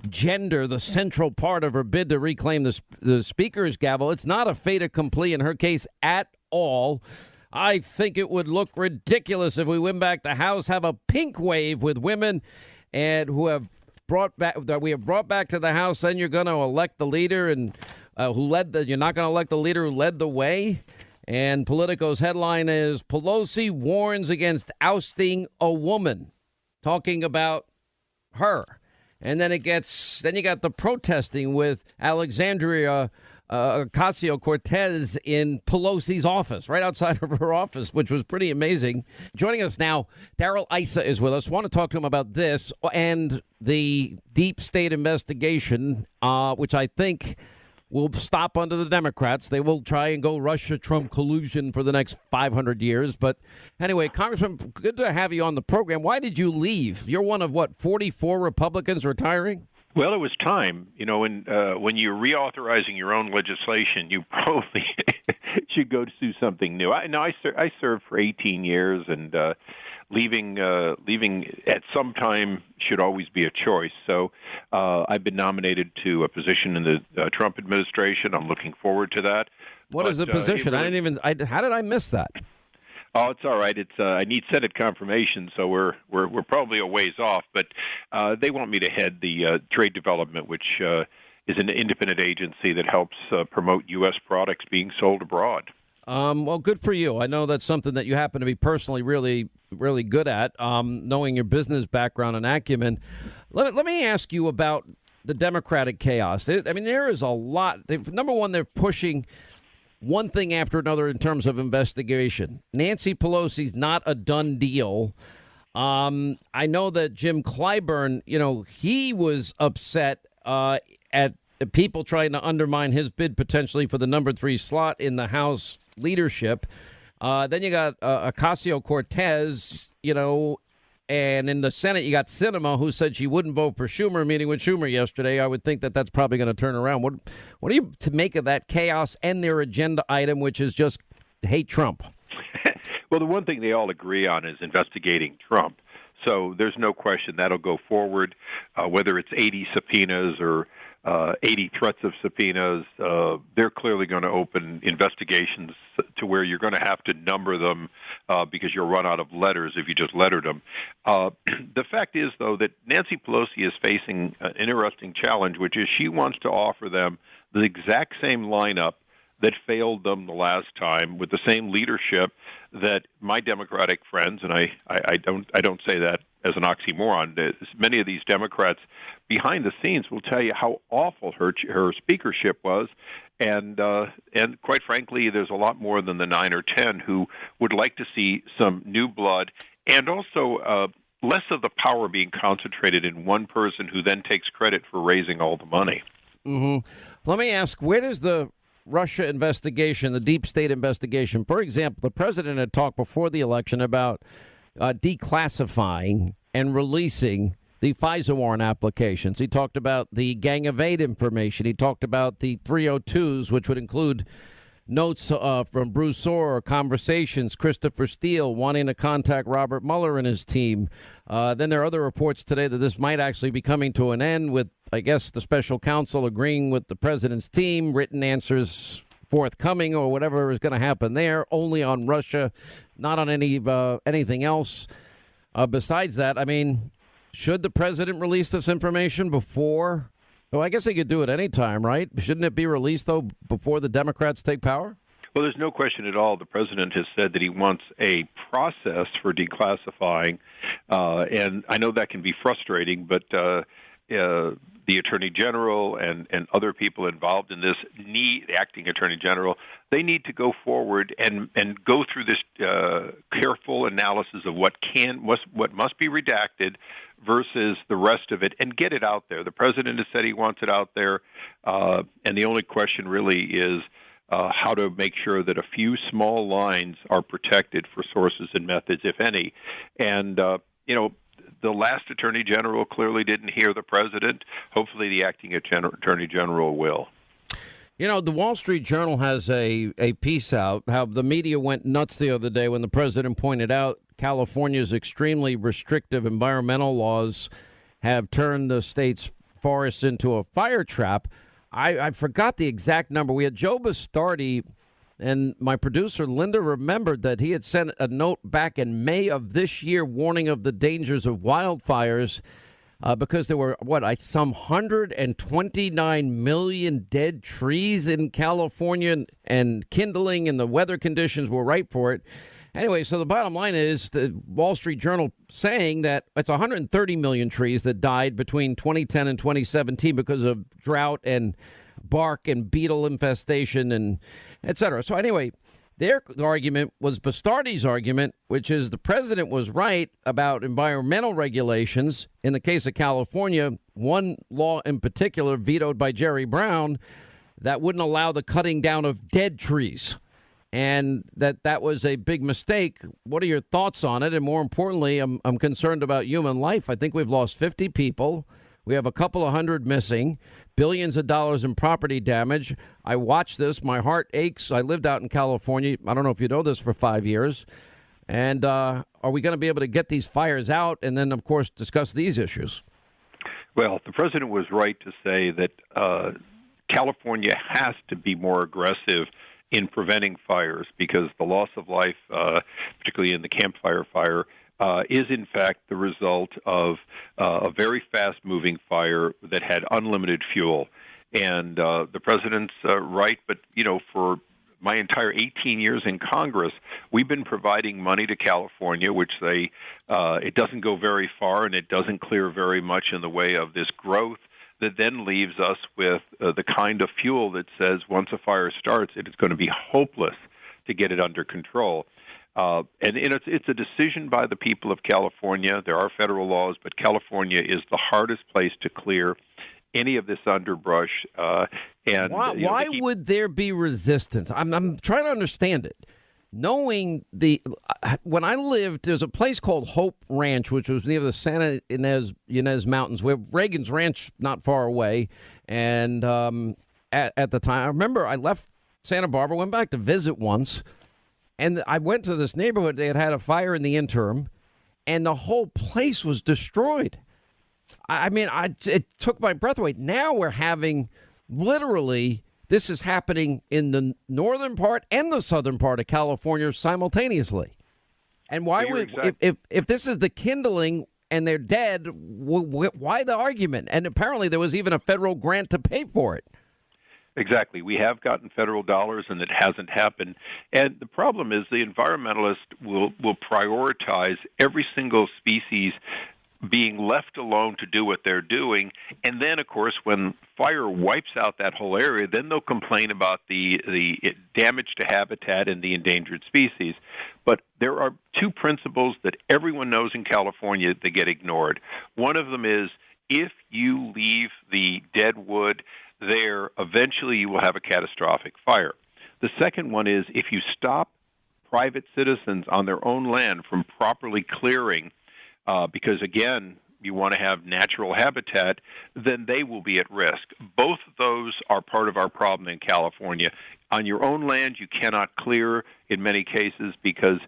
gender the central part of her bid to reclaim the speaker's gavel. It's not a fait accompli in her case at all. I think it would look ridiculous if we win back the House, have a pink wave with women and who have brought back that we have brought back to the House. Then you're going to elect the leader and you're not going to elect the leader who led the way. And Politico's headline is Pelosi warns against ousting a woman, talking about her. And then you got the protesting with Alexandria Ocasio-Cortez in Pelosi's office, right outside of her office, which was pretty amazing. Joining us now, Darrell Issa is with us. Want to talk to him about this and the deep state investigation, which I think will stop under the Democrats. They will try and go Russia-Trump collusion for the next 500 years. But anyway, Congressman, good to have you on the program. Why did you leave? You're one of, 44 Republicans retiring? Well, it was time. When you're reauthorizing your own legislation, you probably should go to do something new. I served for 18 years, and leaving at some time should always be a choice. So I've been nominated to a position in the Trump administration. I'm looking forward to that. What is the position? How did I miss that? Oh, it's all right. I need Senate confirmation, so we're probably a ways off. But they want me to head the trade development, which is an independent agency that helps promote U.S. products being sold abroad. Well, good for you. I know that's something that you happen to be personally really, really good at, knowing your business background and acumen. Let me ask you about the Democratic chaos. There is a lot. Number one, they're pushing one thing after another in terms of investigation. Nancy Pelosi's not a done deal. I know that Jim Clyburn, he was upset at people trying to undermine his bid potentially for the number 3 slot in the House leadership. Then you got Ocasio-Cortez, and in the Senate, you got Sinema, who said she wouldn't vote for Schumer, meeting with Schumer yesterday. I would think that that's probably going to turn around. What do you to make of that chaos and their agenda item, which is just hate Trump? Well, the one thing they all agree on is investigating Trump. So there's no question that'll go forward, whether it's 80 subpoenas or 80 threats of subpoenas. They're clearly going to open investigations to where you're going to have to number them because you'll run out of letters if you just lettered them. The fact is, though, that Nancy Pelosi is facing an interesting challenge, which is she wants to offer them the exact same lineup that failed them the last time, with the same leadership that my Democratic friends, and I don't say that as an oxymoron. Many of these Democrats behind the scenes will tell you how awful her speakership was, and quite frankly, there's a lot more than the 9 or 10 who would like to see some new blood, and also less of the power being concentrated in one person who then takes credit for raising all the money. Mm-hmm. Let me ask, where does the Russia investigation, the deep state investigation, for example, the president had talked before the election about declassifying and releasing the FISA warrant applications. He talked about the Gang of 8 information. He talked about the 302s, which would include notes from Bruce Orr, conversations, Christopher Steele wanting to contact Robert Mueller and his team. Then there are other reports today that this might actually be coming to an end with, I guess, the special counsel agreeing with the president's team, written answers forthcoming or whatever is going to happen there, only on Russia, not on anything else. Besides that, should the president release this information before? Well, I guess they could do it any time, right? Shouldn't it be released, though, before the Democrats take power? Well, there's no question at all. The president has said that he wants a process for declassifying, and I know that can be frustrating, but the Attorney General and other people involved in this the acting Attorney General, they need to go forward and go through this careful analysis of what must be redacted versus the rest of it and get it out there. The president has said he wants it out there, and the only question really is how to make sure that a few small lines are protected for sources and methods, if any. And, the last Attorney General clearly didn't hear the president. Hopefully the acting Attorney General will. The Wall Street Journal has a piece out how the media went nuts the other day when the president pointed out California's extremely restrictive environmental laws have turned the state's forests into a fire trap. I forgot the exact number. We had Joe Bastardi And my producer, Linda, remembered that he had sent a note back in May of this year warning of the dangers of wildfires because there were, some 129 million dead trees in California and kindling, and the weather conditions were right for it. Anyway, so the bottom line is the Wall Street Journal saying that it's 130 million trees that died between 2010 and 2017 because of drought and bark and beetle infestation and et cetera. So anyway, their argument was Bastardi's argument, which is the president was right about environmental regulations. In the case of California, one law in particular vetoed by Jerry Brown that wouldn't allow the cutting down of dead trees. And that was a big mistake. What are your thoughts on it? And more importantly, I'm concerned about human life. I think we've lost 50 people. We have a couple of hundred missing, billions of dollars in property damage. I watched this. My heart aches. I lived out in California. I don't know if you know this, for 5 years. And are we going to be able to get these fires out and then, of course, discuss these issues? Well, the president was right to say that California has to be more aggressive in preventing fires, because the loss of life, particularly in the Camp Fire fire, is in fact the result of a very fast-moving fire that had unlimited fuel. And the president's right, but, for my entire 18 years in Congress, we've been providing money to California, which it doesn't go very far, and it doesn't clear very much in the way of this growth that then leaves us with the kind of fuel that says once a fire starts, it is going to be hopeless to get it under control. And it's a decision by the people of California. There are federal laws, but California is the hardest place to clear any of this underbrush. And why would there be resistance? I'm trying to understand it. Knowing when I lived, there's a place called Hope Ranch, which was near the Santa Ynez Mountains, where Reagan's ranch not far away. And at the time, I remember I left Santa Barbara, went back to visit once, and I went to this neighborhood. They had had a fire in the interim, and the whole place was destroyed. It took my breath away. Now we're having literally. This is happening in the northern part and the southern part of California simultaneously. And why would if this is the kindling and they're dead, why the argument? And apparently there was even a federal grant to pay for it. Exactly. We have gotten federal dollars, and it hasn't happened. And the problem is the environmentalists will prioritize every single species being left alone to do what they're doing. And then, of course, when fire wipes out that whole area, then they'll complain about the damage to habitat and the endangered species. But there are two principles that everyone knows in California that get ignored. One of them is if you leave the dead wood there, eventually you will have a catastrophic fire. The second one is if you stop private citizens on their own land from properly clearing, because, again, you want to have natural habitat, then they will be at risk. Both of those are part of our problem in California. On your own land, you cannot clear in many cases because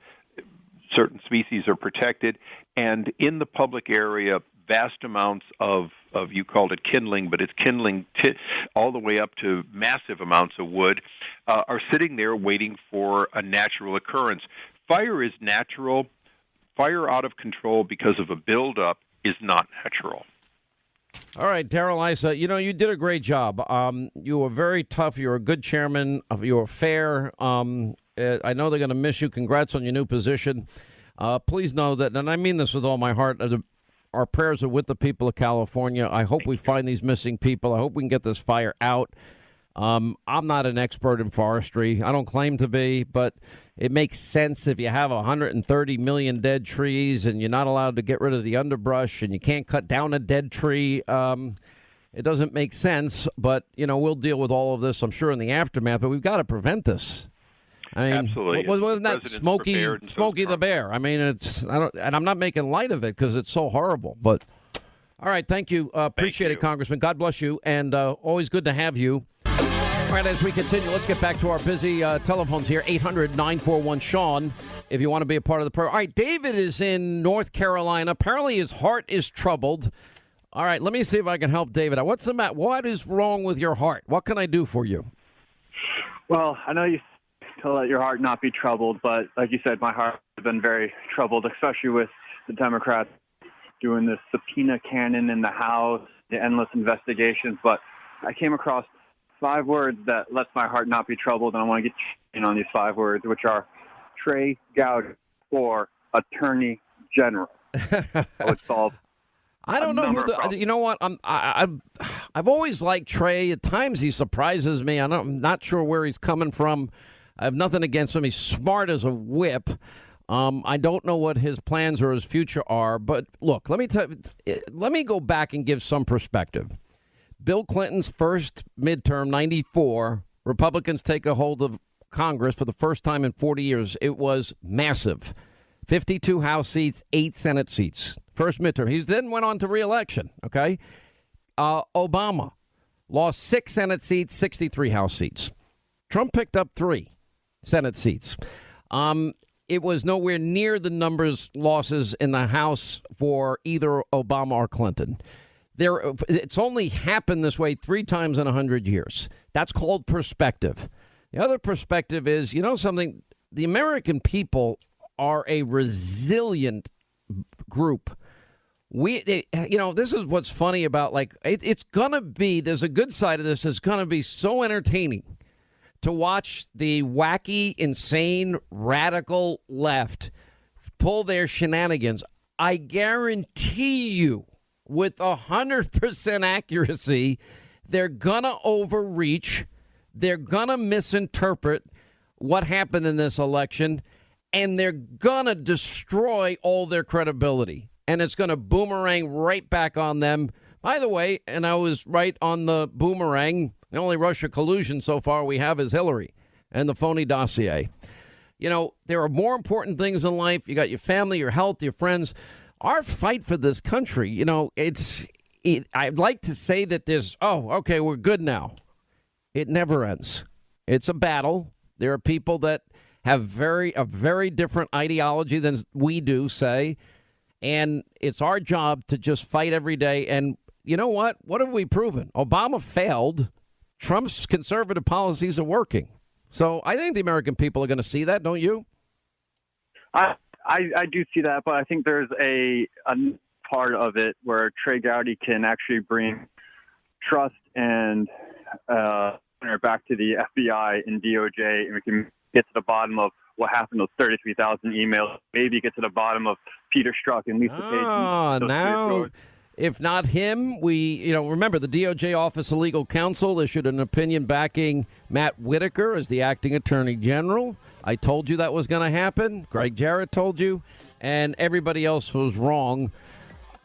certain species are protected. And in the public area, vast amounts of you called it kindling, but it's kindling all the way up to massive amounts of wood, are sitting there waiting for a natural occurrence. Fire is natural. Fire out of control because of a buildup is not natural. All right, Darrell Issa, you did a great job. You were very tough. You're a good chairman. You were fair. I know they're going to miss you. Congrats on your new position. Please know that, and I mean this with all my heart, our prayers are with the people of California. I hope we find these missing people. I hope we can get this fire out. I'm not an expert in forestry. I don't claim to be, but it makes sense if you have 130 million dead trees and you're not allowed to get rid of the underbrush and you can't cut down a dead tree. It doesn't make sense, but, we'll deal with all of this, I'm sure, in the aftermath, but we've got to prevent this. I mean, absolutely. Wasn't that Smokey the Bear? I mean, and I'm not making light of it because it's so horrible, but all right. Thank you. Appreciate it, Congressman. God bless you. And always good to have you. All right, as we continue, let's get back to our busy telephones here. 800-941-SEAN if you want to be a part of the program. All right, David is in North Carolina. Apparently his heart is troubled. All right, let me see if I can help David. What's the matter? What is wrong with your heart? What can I do for you? Well, I know you to let your heart not be troubled, but like you said, my heart has been very troubled, especially with the Democrats doing this subpoena cannon in the House, the endless investigations. But I came across 5 words that lets my heart not be troubled, and I want to get in on these 5 words, which are Trey Gowdy or Attorney General. I would solve. I don't know who the. You know what? I've always liked Trey. At times he surprises me. I'm not sure where he's coming from. I have nothing against him. He's smart as a whip. I don't know what his plans or his future are. But look, let me go back and give some perspective. Bill Clinton's first midterm, 94, Republicans take a hold of Congress for the first time in 40 years. It was massive. 52 House seats, 8 Senate seats. First midterm. He then went on to re-election, okay? Obama lost 6 Senate seats, 63 House seats. Trump picked up 3 Senate seats. It was nowhere near the numbers losses in the House for either Obama or Clinton. It's only happened this way 3 times in 100 years. That's called perspective. The other perspective is, you know something, the American people are a resilient group. This is what's funny about, like, it's going to be, there's a good side of this, it's going to be so entertaining to watch the wacky, insane, radical left pull their shenanigans. I guarantee you, with 100% accuracy, they're going to overreach. They're going to misinterpret what happened in this election, and they're going to destroy all their credibility. And it's going to boomerang right back on them. By the way, and I was right on the boomerang, the only Russia collusion so far we have is Hillary and the phony dossier. You know, there are more important things in life. You got your family, your health, your friends. Our fight for this country, you know, I'd like to say that there's, okay, we're good now. It never ends. It's a battle. There are people that have a very different ideology than we do, say. And it's our job to just fight every day. And you know what? What have we proven? Obama failed. Trump's conservative policies are working. So I think the American people are going to see that, don't you? I do see that, but I think there's a part of it where Trey Gowdy can actually bring trust and back to the FBI and DOJ, and we can get to the bottom of what happened to those 33,000 emails. Maybe get to the bottom of Peter Strzok and Lisa Page. Now, if not him, remember the DOJ Office of Legal Counsel issued an opinion backing Matt Whitaker as the acting attorney general. I told you that was going to happen. Greg Jarrett told you, and everybody else was wrong.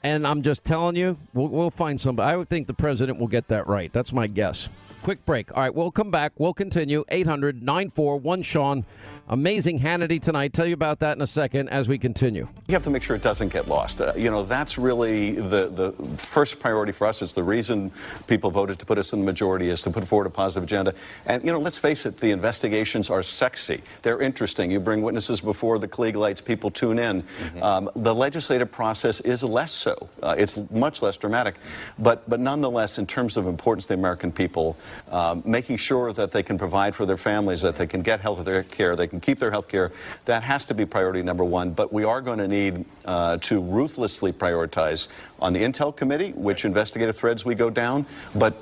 And I'm just telling you, we'll find somebody. I would think the president will get that right. That's my guess. Quick break. All right, we'll come back. We'll continue. 800-941-SEAN. Amazing Hannity tonight. Tell you about that in a second as we continue. You have to make sure it doesn't get lost. That's really the first priority for us. It's the reason people voted to put us in the majority, is to put forward a positive agenda. And, let's face it, the investigations are sexy. They're interesting. You bring witnesses before the Klieg lights, people tune in. Mm-hmm. The legislative process is less so. It's much less dramatic. But nonetheless, in terms of importance to the American people, making sure that they can provide for their families, that they can get health care, they can keep their health care, that has to be priority number one. But we are going to need to ruthlessly prioritize on the Intel Committee, which investigative threads we go down, but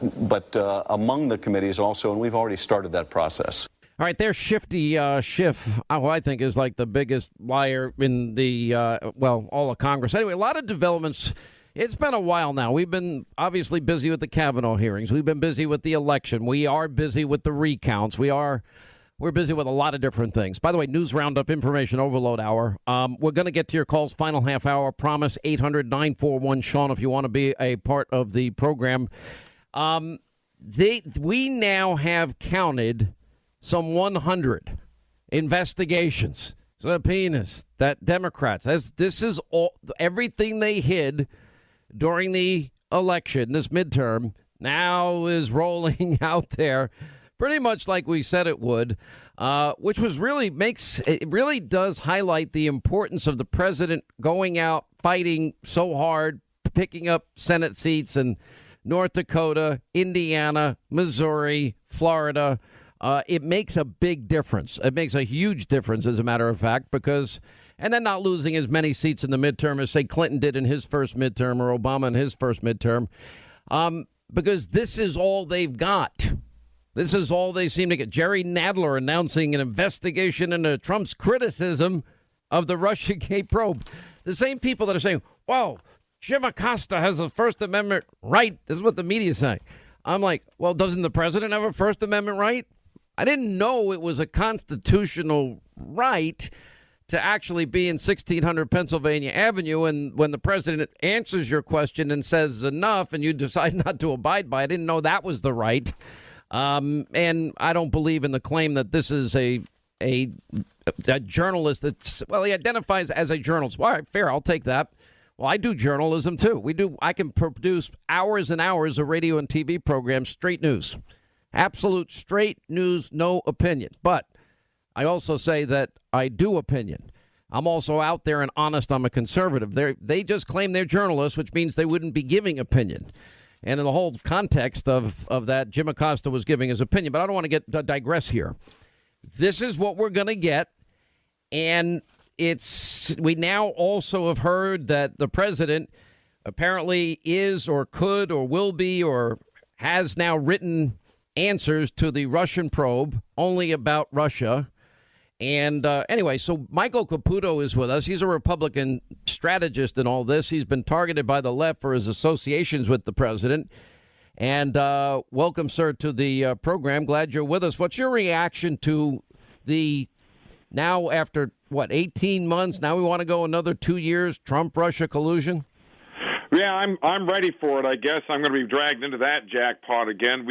among the committees also, and we've already started that process. All right, there's Shifty Schiff, who I think is like the biggest liar in the, all of Congress. Anyway, a lot of developments. It's been a while now. We've been obviously busy with the Kavanaugh hearings. We've been busy with the election. We are busy with the recounts. We're busy with a lot of different things. By the way, News Roundup, Information Overload Hour. We're going to get to your calls, final half hour. Promise, 800-941-SEAN if you want to be a part of the program. We now have counted some 100 investigations, subpoenas that Democrats, this is all, everything they hid during the election, this midterm, now is rolling out there pretty much like we said it would, which was really does highlight the importance of the president going out, fighting so hard, picking up Senate seats in North Dakota, Indiana, Missouri, Florida. it makes a big difference. It makes a huge difference, as a matter of fact, because, and then not losing as many seats in the midterm as, say, Clinton did in his first midterm or Obama in his first midterm, because this is all they've got. This is all they seem to get. Jerry Nadler announcing an investigation into Trump's criticism of the Russiagate probe. The same people that are saying, whoa, Jim Acosta has a First Amendment right. This is what the media is saying. I'm like, well, doesn't the president have a First Amendment right? I didn't know it was a constitutional right to actually be in 1600 Pennsylvania Avenue. And when the president answers your question and says enough and you decide not to abide by it, I didn't know that was the right. And I don't believe in the claim that this is a journalist that's, well, he identifies as a journalist. All right, fair, I'll take that. Well, I do journalism, too. I can produce hours and hours of radio and TV programs, straight news. Absolute straight news, no opinion. But I also say that I do opinion. I'm also out there and honest. I'm a conservative. They just claim they're journalists, which means they wouldn't be giving opinion. And in the whole context of that, Jim Acosta was giving his opinion. But I don't want to digress here. This is what we're going to get. And we now also have heard that the president apparently is or could or will be or has now written answers to the Russian probe only about Russia. And anyway, so Michael Caputo is with us. He's a Republican strategist in all this. He's been targeted by the left for his associations with the president. And welcome, sir, to the program. Glad you're with us. What's your reaction to the now after, 18 months? Now we want to go another 2 years, Trump-Russia collusion? Yeah, I'm ready for it. I guess I'm going to be dragged into that jackpot again.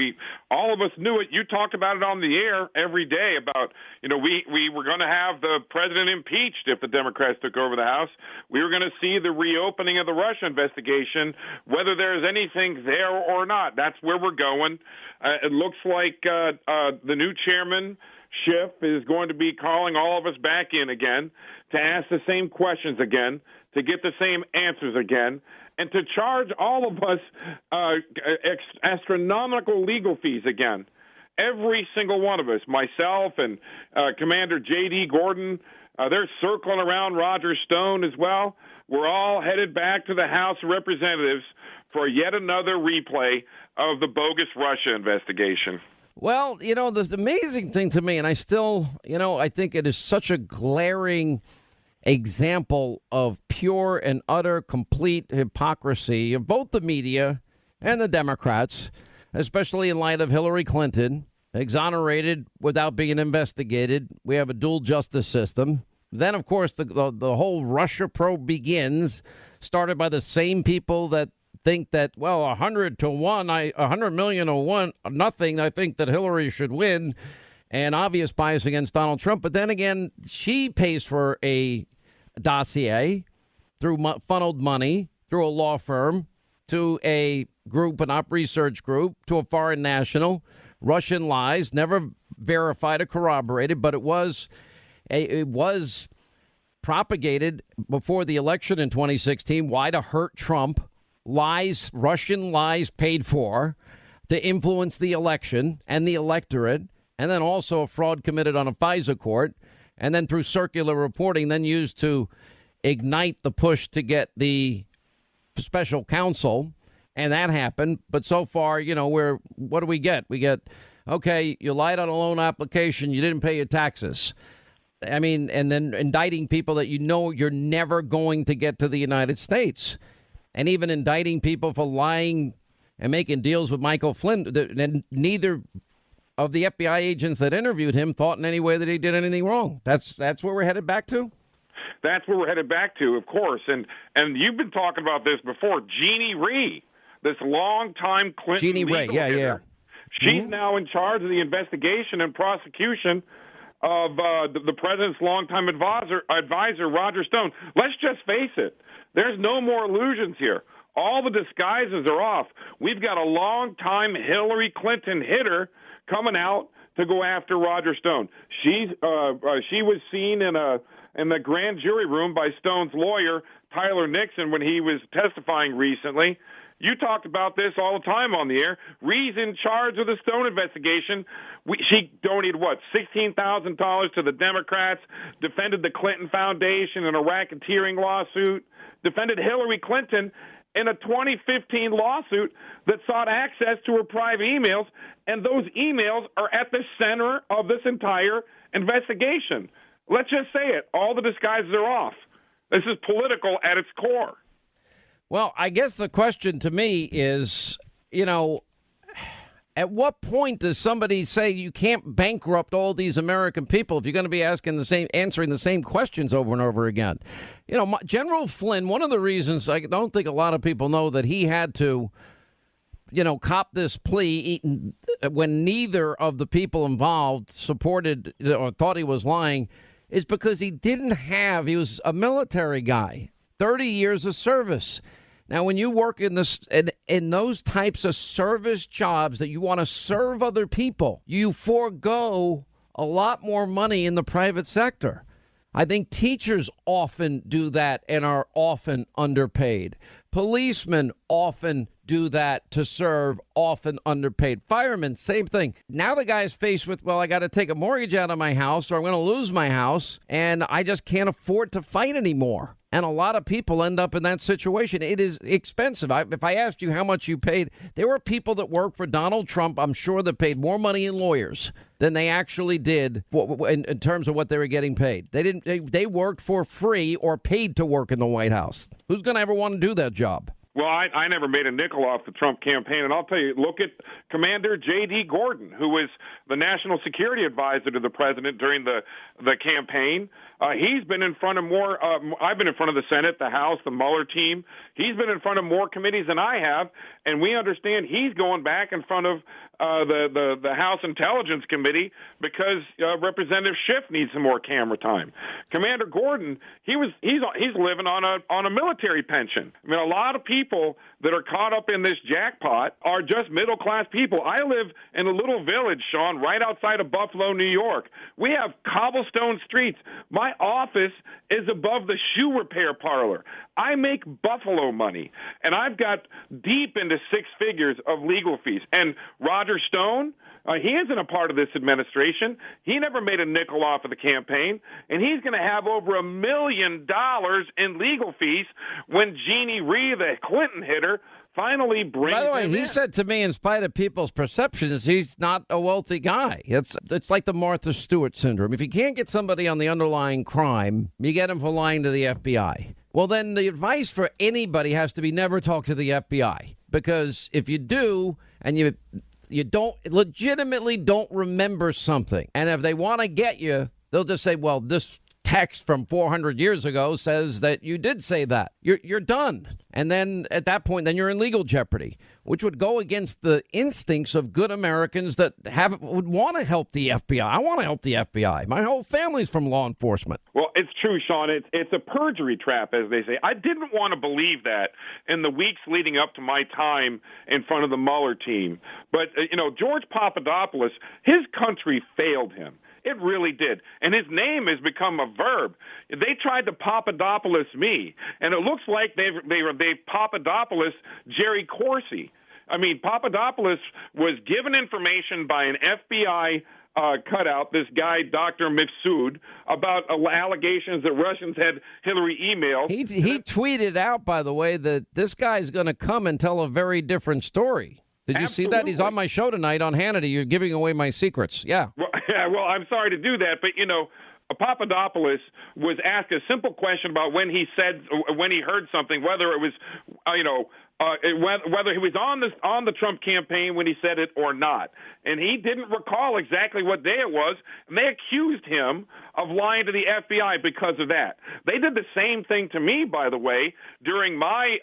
All of us knew it. You talked about it on the air every day about, we were going to have the president impeached if the Democrats took over the House. We were going to see the reopening of the Russia investigation, whether there's anything there or not. That's where we're going. It looks like the new chairman, Schiff, is going to be calling all of us back in again to ask the same questions again, to get the same answers again, and to charge all of us astronomical legal fees again. Every single one of us, myself and Commander J.D. Gordon, they're circling around Roger Stone as well. We're all headed back to the House of Representatives for yet another replay of the bogus Russia investigation. Well, the amazing thing to me, and I still, I think it is such a glaring example of pure and utter complete hypocrisy of both the media and the Democrats, especially in light of Hillary Clinton, exonerated without being investigated. We have a dual justice system. Then, of course, the whole Russia probe begins, started by the same people that think that, 100 to 1, 100 million to 1, nothing. I think that Hillary should win, and obvious bias against Donald Trump. But then again, she pays for a dossier through funneled money through a law firm to a group, an op research group, to a foreign national. Russian lies, never verified or corroborated, but it was propagated before the election in 2016. Why? To hurt Trump. Lies, Russian lies paid for to influence the election and the electorate, and then also a fraud committed on a FISA court, and then through circular reporting, then used to ignite the push to get the special counsel, and that happened. But so far, what do we get? We get, okay, you lied on a loan application, you didn't pay your taxes. I mean, and then indicting people that you're never going to get to the United States. And even indicting people for lying and making deals with Michael Flynn. And neither of the FBI agents that interviewed him thought in any way that he did anything wrong. That's where we're headed back to? That's where we're headed back to, of course. And you've been talking about this before. Jeannie Rhee, this longtime Clinton legal hitter, she's now in charge of the investigation and prosecution of the president's longtime advisor, Roger Stone. Let's just face it. There's no more illusions here. All the disguises are off. We've got a long-time Hillary Clinton hitter coming out to go after Roger Stone. She was seen in the grand jury room by Stone's lawyer, Tyler Nixon, when he was testifying recently. You talked about this all the time on the air. Ree's in charge of the Stone investigation. She donated, $16,000 to the Democrats, defended the Clinton Foundation in a racketeering lawsuit, defended Hillary Clinton in a 2015 lawsuit that sought access to her private emails, and those emails are at the center of this entire investigation. Let's just say it. All the disguises are off. This is political at its core. Well, I guess the question to me is, at what point does somebody say you can't bankrupt all these American people if you're going to be answering the same questions over and over again? General Flynn, one of the reasons I don't think a lot of people know that he had to, cop this plea when neither of the people involved supported or thought he was lying is because he was a military guy. 30 years of service. Now, when you work in those types of service jobs that you want to serve other people, you forego a lot more money in the private sector. I think teachers often do that and are often underpaid. Policemen often do that to serve, often underpaid. Firemen, same thing. Now the guy's faced with, I got to take a mortgage out of my house or I'm going to lose my house and I just can't afford to fight anymore. And a lot of people end up in that situation. It is expensive. If I asked you how much you paid, there were people that worked for Donald Trump, I'm sure, that paid more money in lawyers than they actually did in terms of what they were getting paid. They worked for free or paid to work in the White House. Who's going to ever want to do that job? Well, I never made a nickel off the Trump campaign, and I'll tell you, look at Commander J.D. Gordon, who was the national security advisor to the president during the campaign. He's been in front of more I've been in front of the Senate, the House, the Mueller team. He's been in front of more committees than I have, and we understand he's going back in front of the House Intelligence Committee because Representative Schiff needs some more camera time. Commander Gordon, he's living on a military pension. I mean, a lot of people that are caught up in this jackpot are just middle class people. I live in a little village, Sean, right outside of Buffalo, New York. We have cobblestone streets. My office is above the shoe repair parlor. I make Buffalo money, and I've got deep into six figures of legal fees. And Roger Stone, he isn't a part of this administration. He never made a nickel off of the campaign, and he's going to have over $1 million in legal fees when Jeannie Rhee, the Clinton hitter, finally brings him in. By the way, he said to me, in spite of people's perceptions, he's not a wealthy guy. It's like the Martha Stewart syndrome. If you can't get somebody on the underlying crime, you get him for lying to the FBI. Well, then the advice for anybody has to be never talk to the FBI, because if you do and you legitimately don't remember something, and if they want to get you, they'll just say, well, this text from 400 years ago says that you did say that. You're done. And then at that point, then you're in legal jeopardy, which would go against the instincts of good Americans that would want to help the FBI. I want to help the FBI. My whole family's from law enforcement. Well, it's true, Sean. It's a perjury trap, as they say. I didn't want to believe that in the weeks leading up to my time in front of the Mueller team. But, George Papadopoulos, his country failed him. It really did. And his name has become a verb. They tried to Papadopoulos me, and it looks like they Papadopoulos Jerry Corsi. I mean, Papadopoulos was given information by an FBI cutout, this guy, Dr. Mifsud, about allegations that Russians had Hillary emailed. He tweeted out, by the way, that this guy's going to come and tell a very different story. Did you see that? He's on my show tonight on Hannity. You're giving away my secrets. Yeah. Well, I'm sorry to do that, but, Papadopoulos was asked a simple question about when he heard something, whether it was, whether he was on the Trump campaign when he said it or not. And he didn't recall exactly what day it was, and they accused him of lying to the FBI because of that. They did the same thing to me, by the way, during my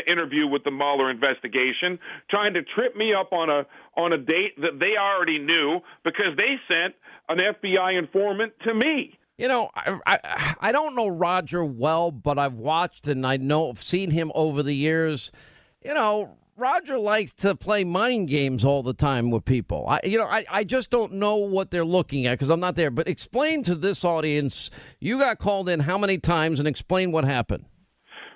interview with the Mueller investigation, trying to trip me up on a date that they already knew because they sent an FBI informant to me. I don't know Roger well, but I've watched and I've seen him over the years. Roger likes to play mind games all the time with people. I just don't know what they're looking at because I'm not there. But explain to this audience, you got called in how many times and explain what happened.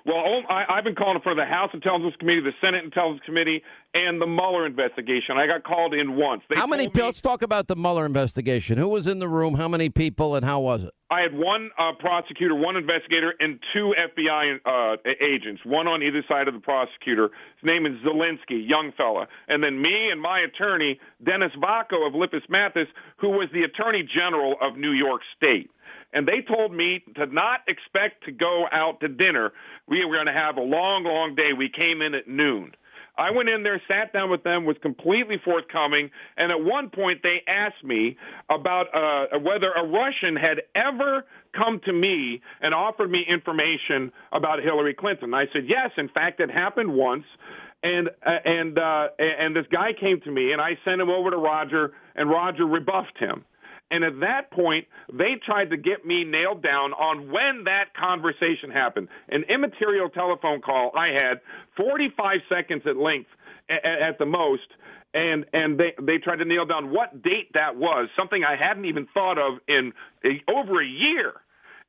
Well, I've been called in front of the House Intelligence Committee, the Senate Intelligence Committee, and the Mueller investigation. I got called in once. How many people? Let's talk about the Mueller investigation. Who was in the room? How many people, and how was it? I had one prosecutor, one investigator, and two FBI agents, one on either side of the prosecutor. His name is Zelensky, young fella. And then me and my attorney, Dennis Vacco of Lippis Mathis, who was the Attorney General of New York State. And they told me to not expect to go out to dinner. We were going to have a long, long day. We came in at noon. I went in there, sat down with them, was completely forthcoming, and at one point they asked me about whether a Russian had ever come to me and offered me information about Hillary Clinton. I said, yes, in fact, it happened once. And this guy came to me, and I sent him over to Roger, and Roger rebuffed him. And at that point, they tried to get me nailed down on when that conversation happened. An immaterial telephone call I had, 45 seconds at length at the most, and they tried to nail down what date that was, something I hadn't even thought of in over a year.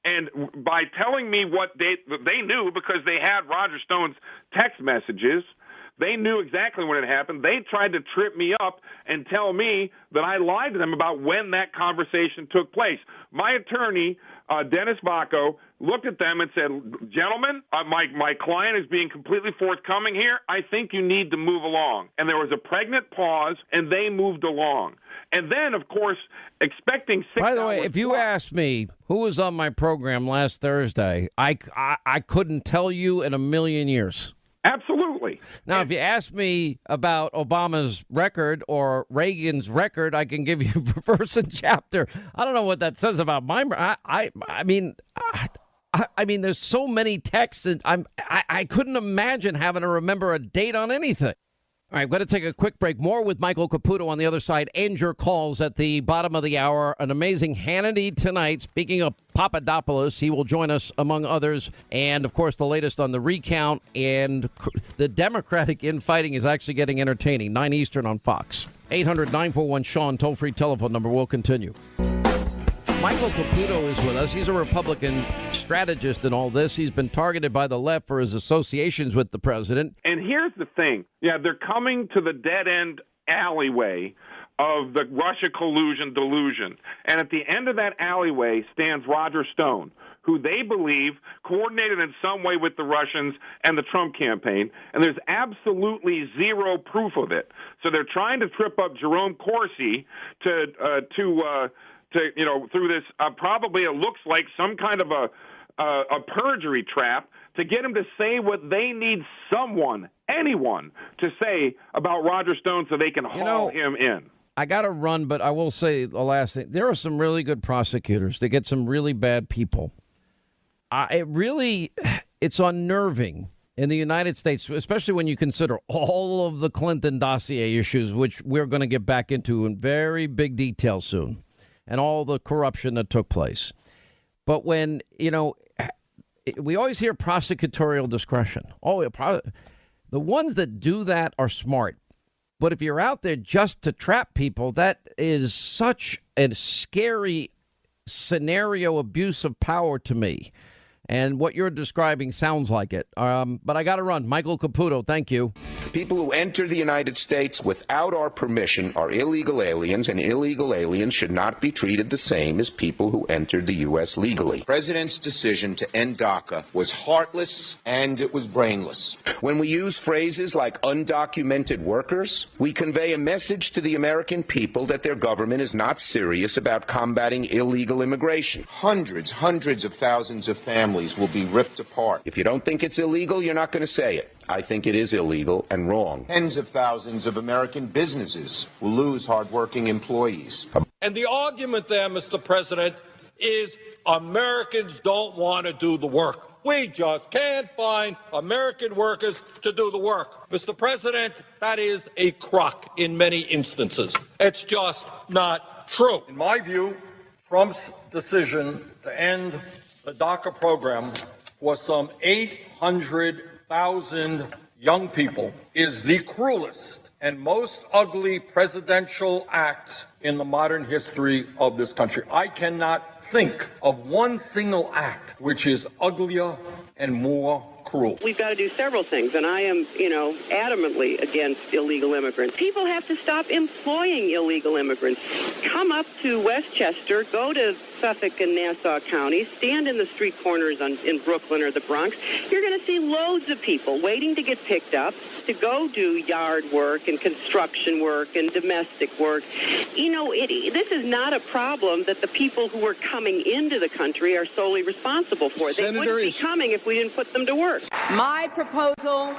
And by telling me what date, they knew because they had Roger Stone's text messages. They knew exactly when it happened. They tried to trip me up and tell me that I lied to them about when that conversation took place. My attorney, Dennis Vacco, looked at them and said, gentlemen, my client is being completely forthcoming here. I think you need to move along. And there was a pregnant pause, and they moved along. And then, of course, expecting 6 hours. By the way, if you asked me who was on my program last Thursday, I couldn't tell you in a million years. Absolutely. Now, if you ask me about Obama's record or Reagan's record, I can give you verse and chapter. I don't know what that says about my. I mean, there's so many texts, and I couldn't imagine having to remember a date on anything. All right, we're going to take a quick break. More with Michael Caputo on the other side. And your calls at the bottom of the hour. An amazing Hannity tonight. Speaking of Papadopoulos, he will join us, among others. And, of course, the latest on the recount. And the Democratic infighting is actually getting entertaining. 9 Eastern on Fox. 800-941-SEAN, toll-free telephone number. We'll continue. Michael Caputo is with us. He's a Republican strategist in all this. He's been targeted by the left for his associations with the president. And here's the thing. Yeah, they're coming to the dead-end alleyway of the Russia collusion delusion. And at the end of that alleyway stands Roger Stone, who they believe coordinated in some way with the Russians and the Trump campaign. And there's absolutely zero proof of it. So they're trying to trip up Jerome Corsi to through this, probably it looks like some kind of a perjury trap to get him to say what they need anyone to say about Roger Stone so they can haul him in. I got to run, but I will say the last thing. There are some really good prosecutors. They get some really bad people. It's unnerving in the United States, especially when you consider all of the Clinton dossier issues, which we're going to get back into in very big detail soon, and all the corruption that took place. But when, we always hear prosecutorial discretion. The ones that do that are smart. But if you're out there just to trap people, that is such a scary scenario abuse of power to me. And what you're describing sounds like it. But I got to run. Michael Caputo, thank you. People who enter the United States without our permission are illegal aliens, and illegal aliens should not be treated the same as people who entered the U.S. legally. The president's decision to end DACA was heartless and it was brainless. When we use phrases like undocumented workers, we convey a message to the American people that their government is not serious about combating illegal immigration. Hundreds of thousands of families will be ripped apart. If you don't think it's illegal, you're not going to say it. I think it is illegal and wrong. Tens of thousands of American businesses will lose hardworking employees. And the argument there, Mr. President, is Americans don't want to do the work. We just can't find American workers to do the work. Mr. President, that is a crock in many instances. It's just not true. In my view, Trump's decision to end the DACA program for some 800,000 young people is the cruelest and most ugly presidential act in the modern history of this country. I cannot think of one single act which is uglier and more cruel. We've got to do several things, and I am, adamantly against illegal immigrants. People have to stop employing illegal immigrants. Come up to Westchester, go to Suffolk and Nassau counties, stand in the street corners in Brooklyn or the Bronx. You're going to see loads of people waiting to get picked up to go do yard work and construction work and domestic work. This is not a problem that the people who are coming into the country are solely responsible for. They wouldn't be coming if we didn't put them to work. My proposal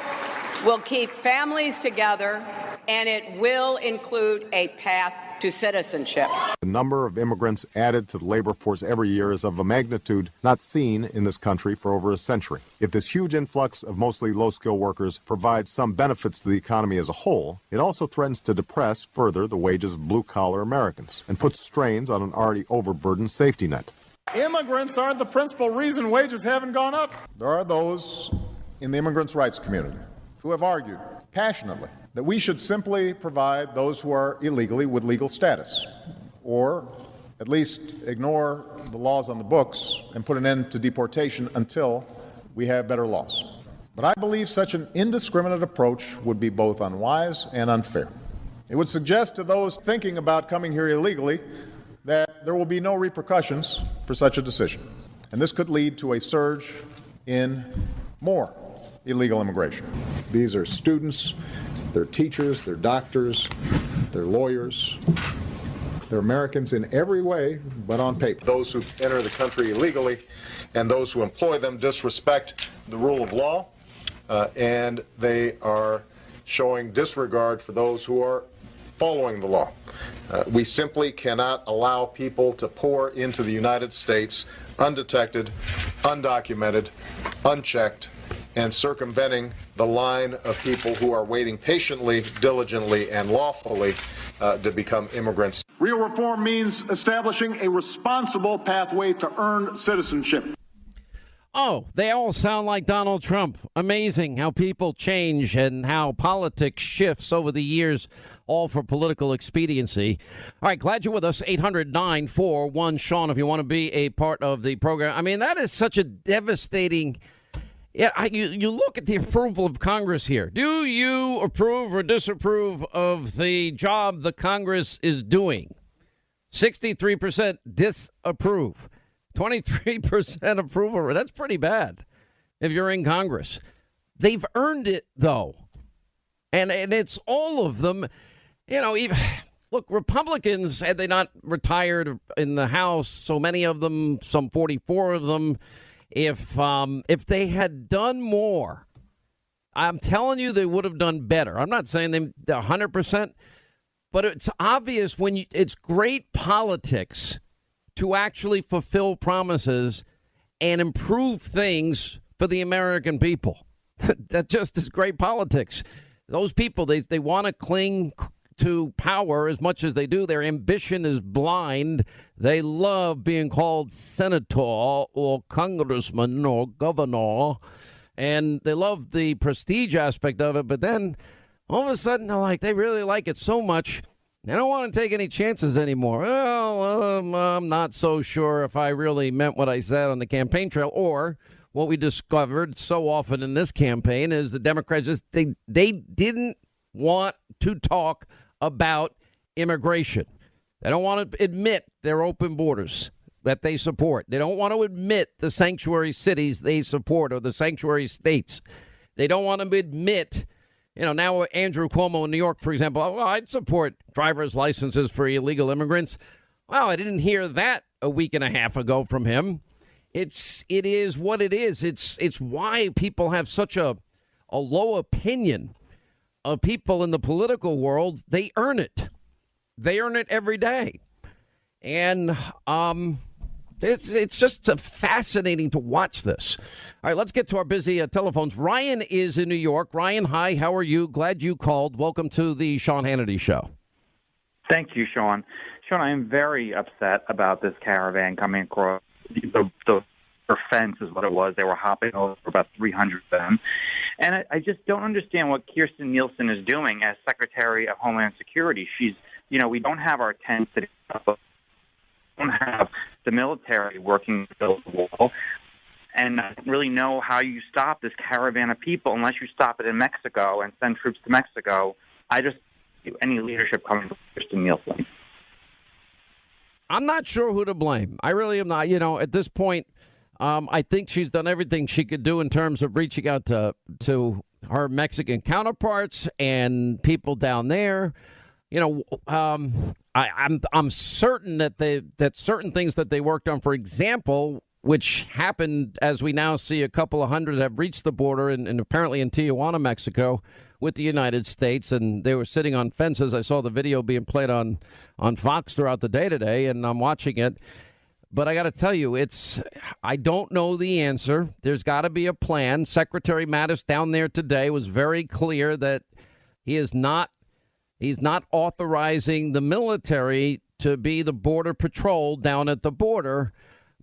will keep families together, and it will include a path to citizenship. The number of immigrants added to the labor force every year is of a magnitude not seen in this country for over a century. If this huge influx of mostly low-skilled workers provides some benefits to the economy as a whole, it also threatens to depress further the wages of blue-collar Americans and puts strains on an already overburdened safety net. Immigrants aren't the principal reason wages haven't gone up. There are those in the immigrants' rights community who have argued passionately that we should simply provide those who are illegally with legal status, or at least ignore the laws on the books and put an end to deportation until we have better laws. But I believe such an indiscriminate approach would be both unwise and unfair. It would suggest to those thinking about coming here illegally that there will be no repercussions for such a decision. And this could lead to a surge in more illegal immigration. These are students, they're teachers, they're doctors, they're lawyers. They're Americans in every way, but on paper. Those who enter the country illegally and those who employ them disrespect the rule of law, and they are showing disregard for those who are following the law. We simply cannot allow people to pour into the United States undetected, undocumented, unchecked, and circumventing the line of people who are waiting patiently, diligently, and lawfully to become immigrants. Real reform means establishing a responsible pathway to earn citizenship. Oh, they all sound like Donald Trump. Amazing how people change and how politics shifts over the years, all for political expediency. All right, glad you're with us. 800-941-SEAN if you want to be a part of the program. I mean, that is such a devastating... Yeah, you look at the approval of Congress here. Do you approve or disapprove of the job the Congress is doing? 63% disapprove. 23% approval. That's pretty bad if you're in Congress. They've earned it, though. And it's all of them. Even, look, Republicans, had they not retired in the House, so many of them, some 44 of them, if they had done more, I'm telling you, they would have done better. I'm not saying they 100%, but it's obvious it's great politics to actually fulfill promises and improve things for the American people. That just is great politics. Those people, they want to cling to power as much as they do. Their ambition is blind. They love being called senator or congressman or governor, and they love the prestige aspect of it. But then all of a sudden, they really like it so much, they don't want to take any chances anymore. Well, I'm not so sure if I really meant what I said on the campaign trail. Or what we discovered so often in this campaign is the Democrats just they didn't want to talk about immigration. They don't want to admit their open borders that they support. They don't want to admit the sanctuary cities they support or the sanctuary states. They don't want to admit, now Andrew Cuomo in New York, for example, I'd support driver's licenses for illegal immigrants. Well, I didn't hear that a week and a half ago from him. It is what it is. It's why people have such a low opinion of people in the political world. They earn it. They earn it every day. And it's just fascinating to watch this. All right, let's get to our busy telephones. Ryan is in New York. Ryan, hi, how are you? Glad you called. Welcome to the Sean Hannity Show. Thank you, Sean. Sean, I am very upset about this caravan coming across the fence is what it was. They were hopping over about 300 of them. And I just don't understand what Kirstjen Nielsen is doing as Secretary of Homeland Security. She's, we don't have our tent sitting up. We don't have the military working to build the wall. And and I don't really know how you stop this caravan of people unless you stop it in Mexico and send troops to Mexico. I just do any leadership coming from Kirstjen Nielsen. I'm not sure who to blame. I really am not. At this point, I think she's done everything she could do in terms of reaching out to her Mexican counterparts and people down there. I'm certain that certain things that they worked on, for example, which happened as we now see a couple of hundred have reached the border and apparently in Tijuana, Mexico, with the United States, and they were sitting on fences. I saw the video being played on Fox throughout the day today, and I'm watching it. But I got to tell you, I don't know the answer. There's got to be a plan. Secretary Mattis down there today was very clear that he's not authorizing the military to be the border patrol down at the border.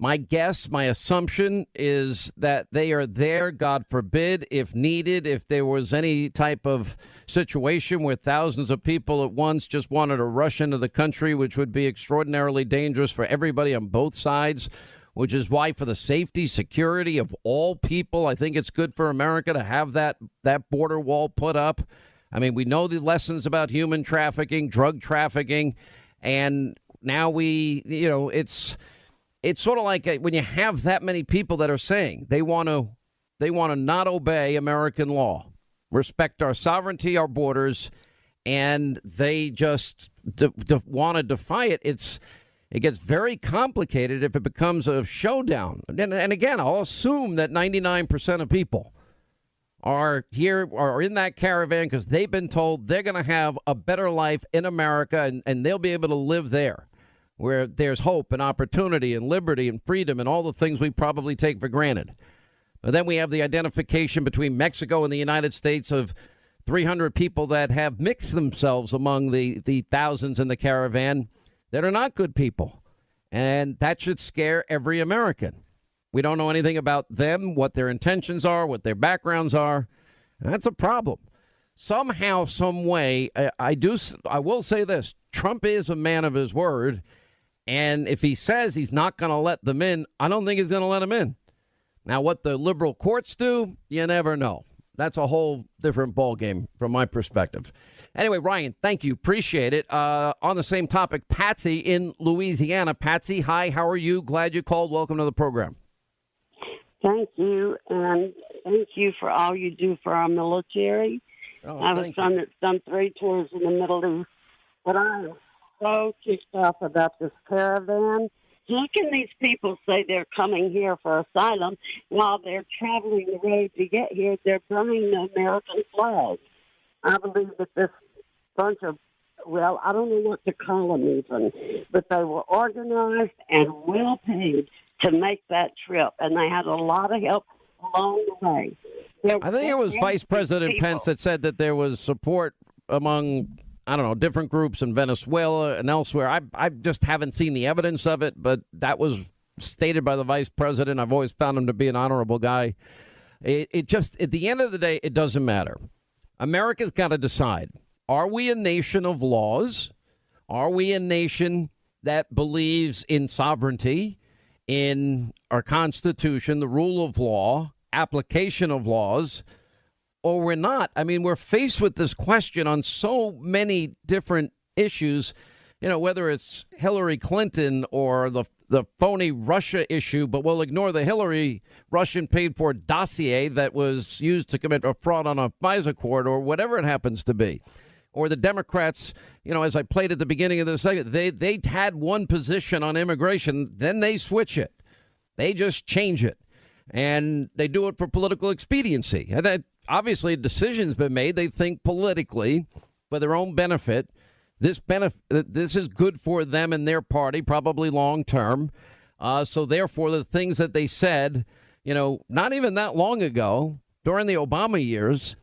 My guess, my assumption is that they are there, God forbid, if needed, if there was any type of situation where thousands of people at once just wanted to rush into the country, which would be extraordinarily dangerous for everybody on both sides, which is why for the safety, security of all people, I think it's good for America to have that border wall put up. I mean, we know the lessons about human trafficking, drug trafficking, and now it's sort of like when you have that many people that are saying they want to not obey American law, respect our sovereignty, our borders, and they just want to defy it. It gets very complicated if it becomes a showdown. And again, I'll assume that 99% of people are here or in that caravan because they've been told they're going to have a better life in America and they'll be able to live there, where there's hope and opportunity and liberty and freedom and all the things we probably take for granted. But then we have the identification between Mexico and the United States of 300 people that have mixed themselves among the thousands in the caravan that are not good people. And that should scare every American. We don't know anything about them, what their intentions are, what their backgrounds are. That's a problem. Somehow, some way, I will say this. Trump is a man of his word. And if he says he's not going to let them in, I don't think he's going to let them in. Now, what the liberal courts do, you never know. That's a whole different ballgame from my perspective. Anyway, Ryan, thank you. Appreciate it. On the same topic, Patsy in Louisiana. Patsy, hi, how are you? Glad you called. Welcome to the program. Thank you, and thank you for all you do for our military. I have a son that's done 3 tours in the Middle East, but I am so kicked off about this caravan. How can these people say they're coming here for asylum while they're traveling the road to get here? They're burning the American flag. I believe that this bunch of, well, I don't know what to call them even, but they were organized and well paid to make that trip, and they had a lot of help along the way. I think it was Vice President Pence that said that there was support among, I don't know, different groups in Venezuela and elsewhere. I just haven't seen the evidence of it, but that was stated by the Vice President. I've always found him to be an honorable guy. It just, at the end of the day, it doesn't matter. America's got to decide. Are we a nation of laws? Are we a nation that believes in sovereignty, in our Constitution, the rule of law, application of laws, or we're not? I mean, we're faced with this question on so many different issues, whether it's Hillary Clinton or the phony Russia issue, but we'll ignore the Hillary Russian paid for dossier that was used to commit a fraud on a FISA court or whatever it happens to be. Or the Democrats, as I played at the beginning of the segment, they had one position on immigration, then they switch it. They just change it. And they do it for political expediency. And that, obviously, a decision's been made. They think politically, for their own benefit, this is good for them and their party, probably long term. So therefore, the things that they said, not even that long ago, during the Obama years,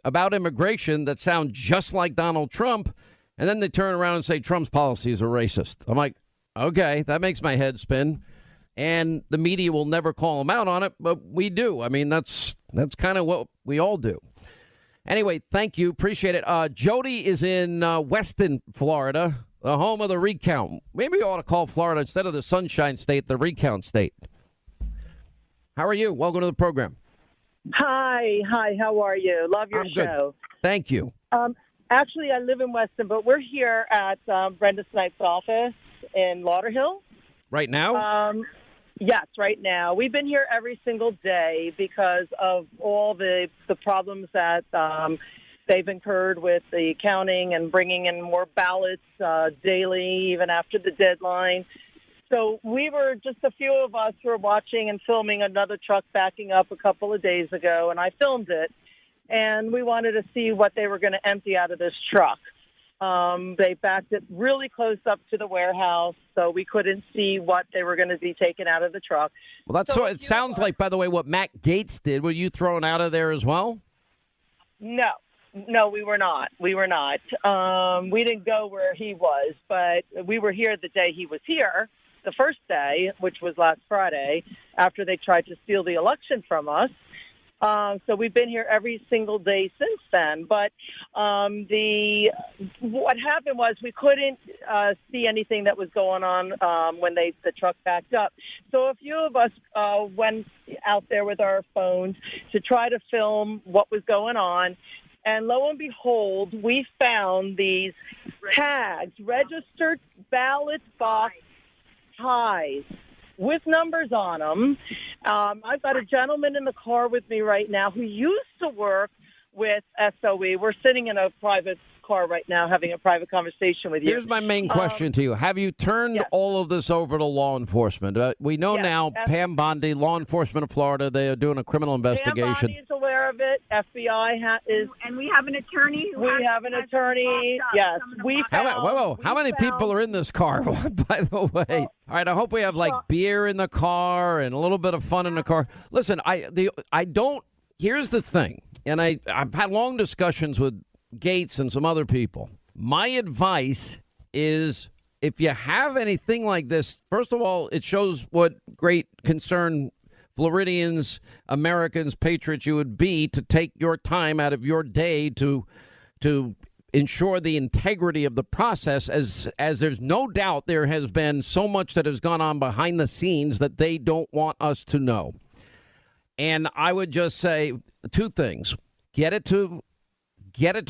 about immigration that sound just like Donald Trump, and then they turn around and say Trump's policies are racist. I'm like, okay, that makes my head spin. And the media will never call them out on it, but we do. I mean, that's kind of what we all do. Anyway, thank you. Appreciate it. Jody is in Weston, Florida, the home of the recount. Maybe we ought to call Florida, instead of the Sunshine State, the recount state. How are you? Welcome to the program. Hi, how are you? Love your I'm good. show. Thank you. Actually, I live in Weston, but we're here at Brenda Snipes' office in Lauderhill. Right now? Yes, right now. We've been here every single day because of all the problems that they've incurred with the counting and bringing in more ballots daily, even after the deadline. So we were, just a few of us were watching and filming another truck backing up a couple of days ago, and I filmed it. And we wanted to see what they were going to empty out of this truck. They backed it really close up to the warehouse, so we couldn't see what they were going to be taking out of the truck. Well, that's so it sounds like, by the way, what Matt Gaetz did. Were you thrown out of there as well? No, we were not. We didn't go where he was, but we were here the day he was here, the first day, which was last Friday, after they tried to steal the election from us. So we've been here every single day since then. But what happened was we couldn't see anything that was going on when the truck backed up. So a few of us went out there with our phones to try to film what was going on. And lo and behold, we found these tags, registered ballot box ties, with numbers on them. I've got a gentleman in the car with me right now who used to work with SOE. We're sitting in a private car right now having a private conversation with you. Here's my main question to you. Have you turned all of this over to law enforcement? We know now Pam Bondi, law enforcement of Florida, they are doing a criminal investigation. Pam Bondi is aware of it. FBI is. And we have an attorney. We have an attorney. Yes. How many people are in this car, by the way? All right, I hope we have like beer in the car and a little bit of fun in the car. Listen, here's the thing, and I've had long discussions with Gaetz and some other people. My advice is, if you have anything like this, first of all, it shows what great concern Floridians, Americans, patriots you would be to take your time out of your day to ensure the integrity of the process, as there's no doubt there has been so much that has gone on behind the scenes that they don't want us to know. And I would just say two things. Get it to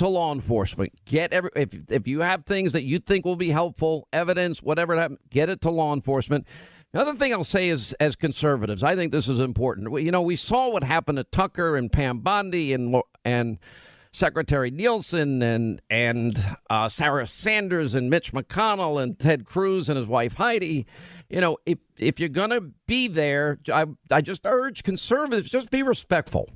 law enforcement. If you have things that you think will be helpful, evidence, whatever, get it to law enforcement. Another thing I'll say is, as conservatives, I think this is important. We saw what happened to Tucker and Pam Bondi and Secretary Nielsen and Sarah Sanders and Mitch McConnell and Ted Cruz and his wife Heidi. If you're going to be there, I just urge conservatives, just be respectful.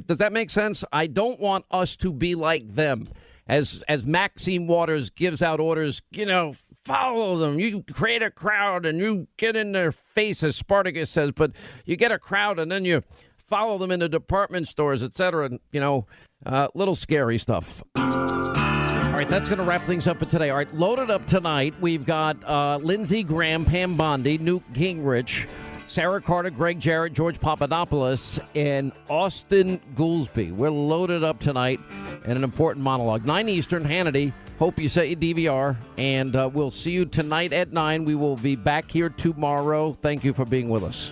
Does that make sense? I don't want us to be like them. As Maxine Waters gives out orders, follow them. You create a crowd and you get in their face, as Spartacus says, but you get a crowd and then you follow them into department stores, etc. Little scary stuff. All right, that's going to wrap things up for today. All right, loaded up tonight, we've got Lindsey Graham, Pam Bondi, Newt Gingrich, Sarah Carter, Greg Jarrett, George Papadopoulos, and Austin Goolsbee. We're loaded up tonight in an important monologue. 9 Eastern, Hannity. Hope you set your DVR, and we'll see you tonight at 9. We will be back here tomorrow. Thank you for being with us.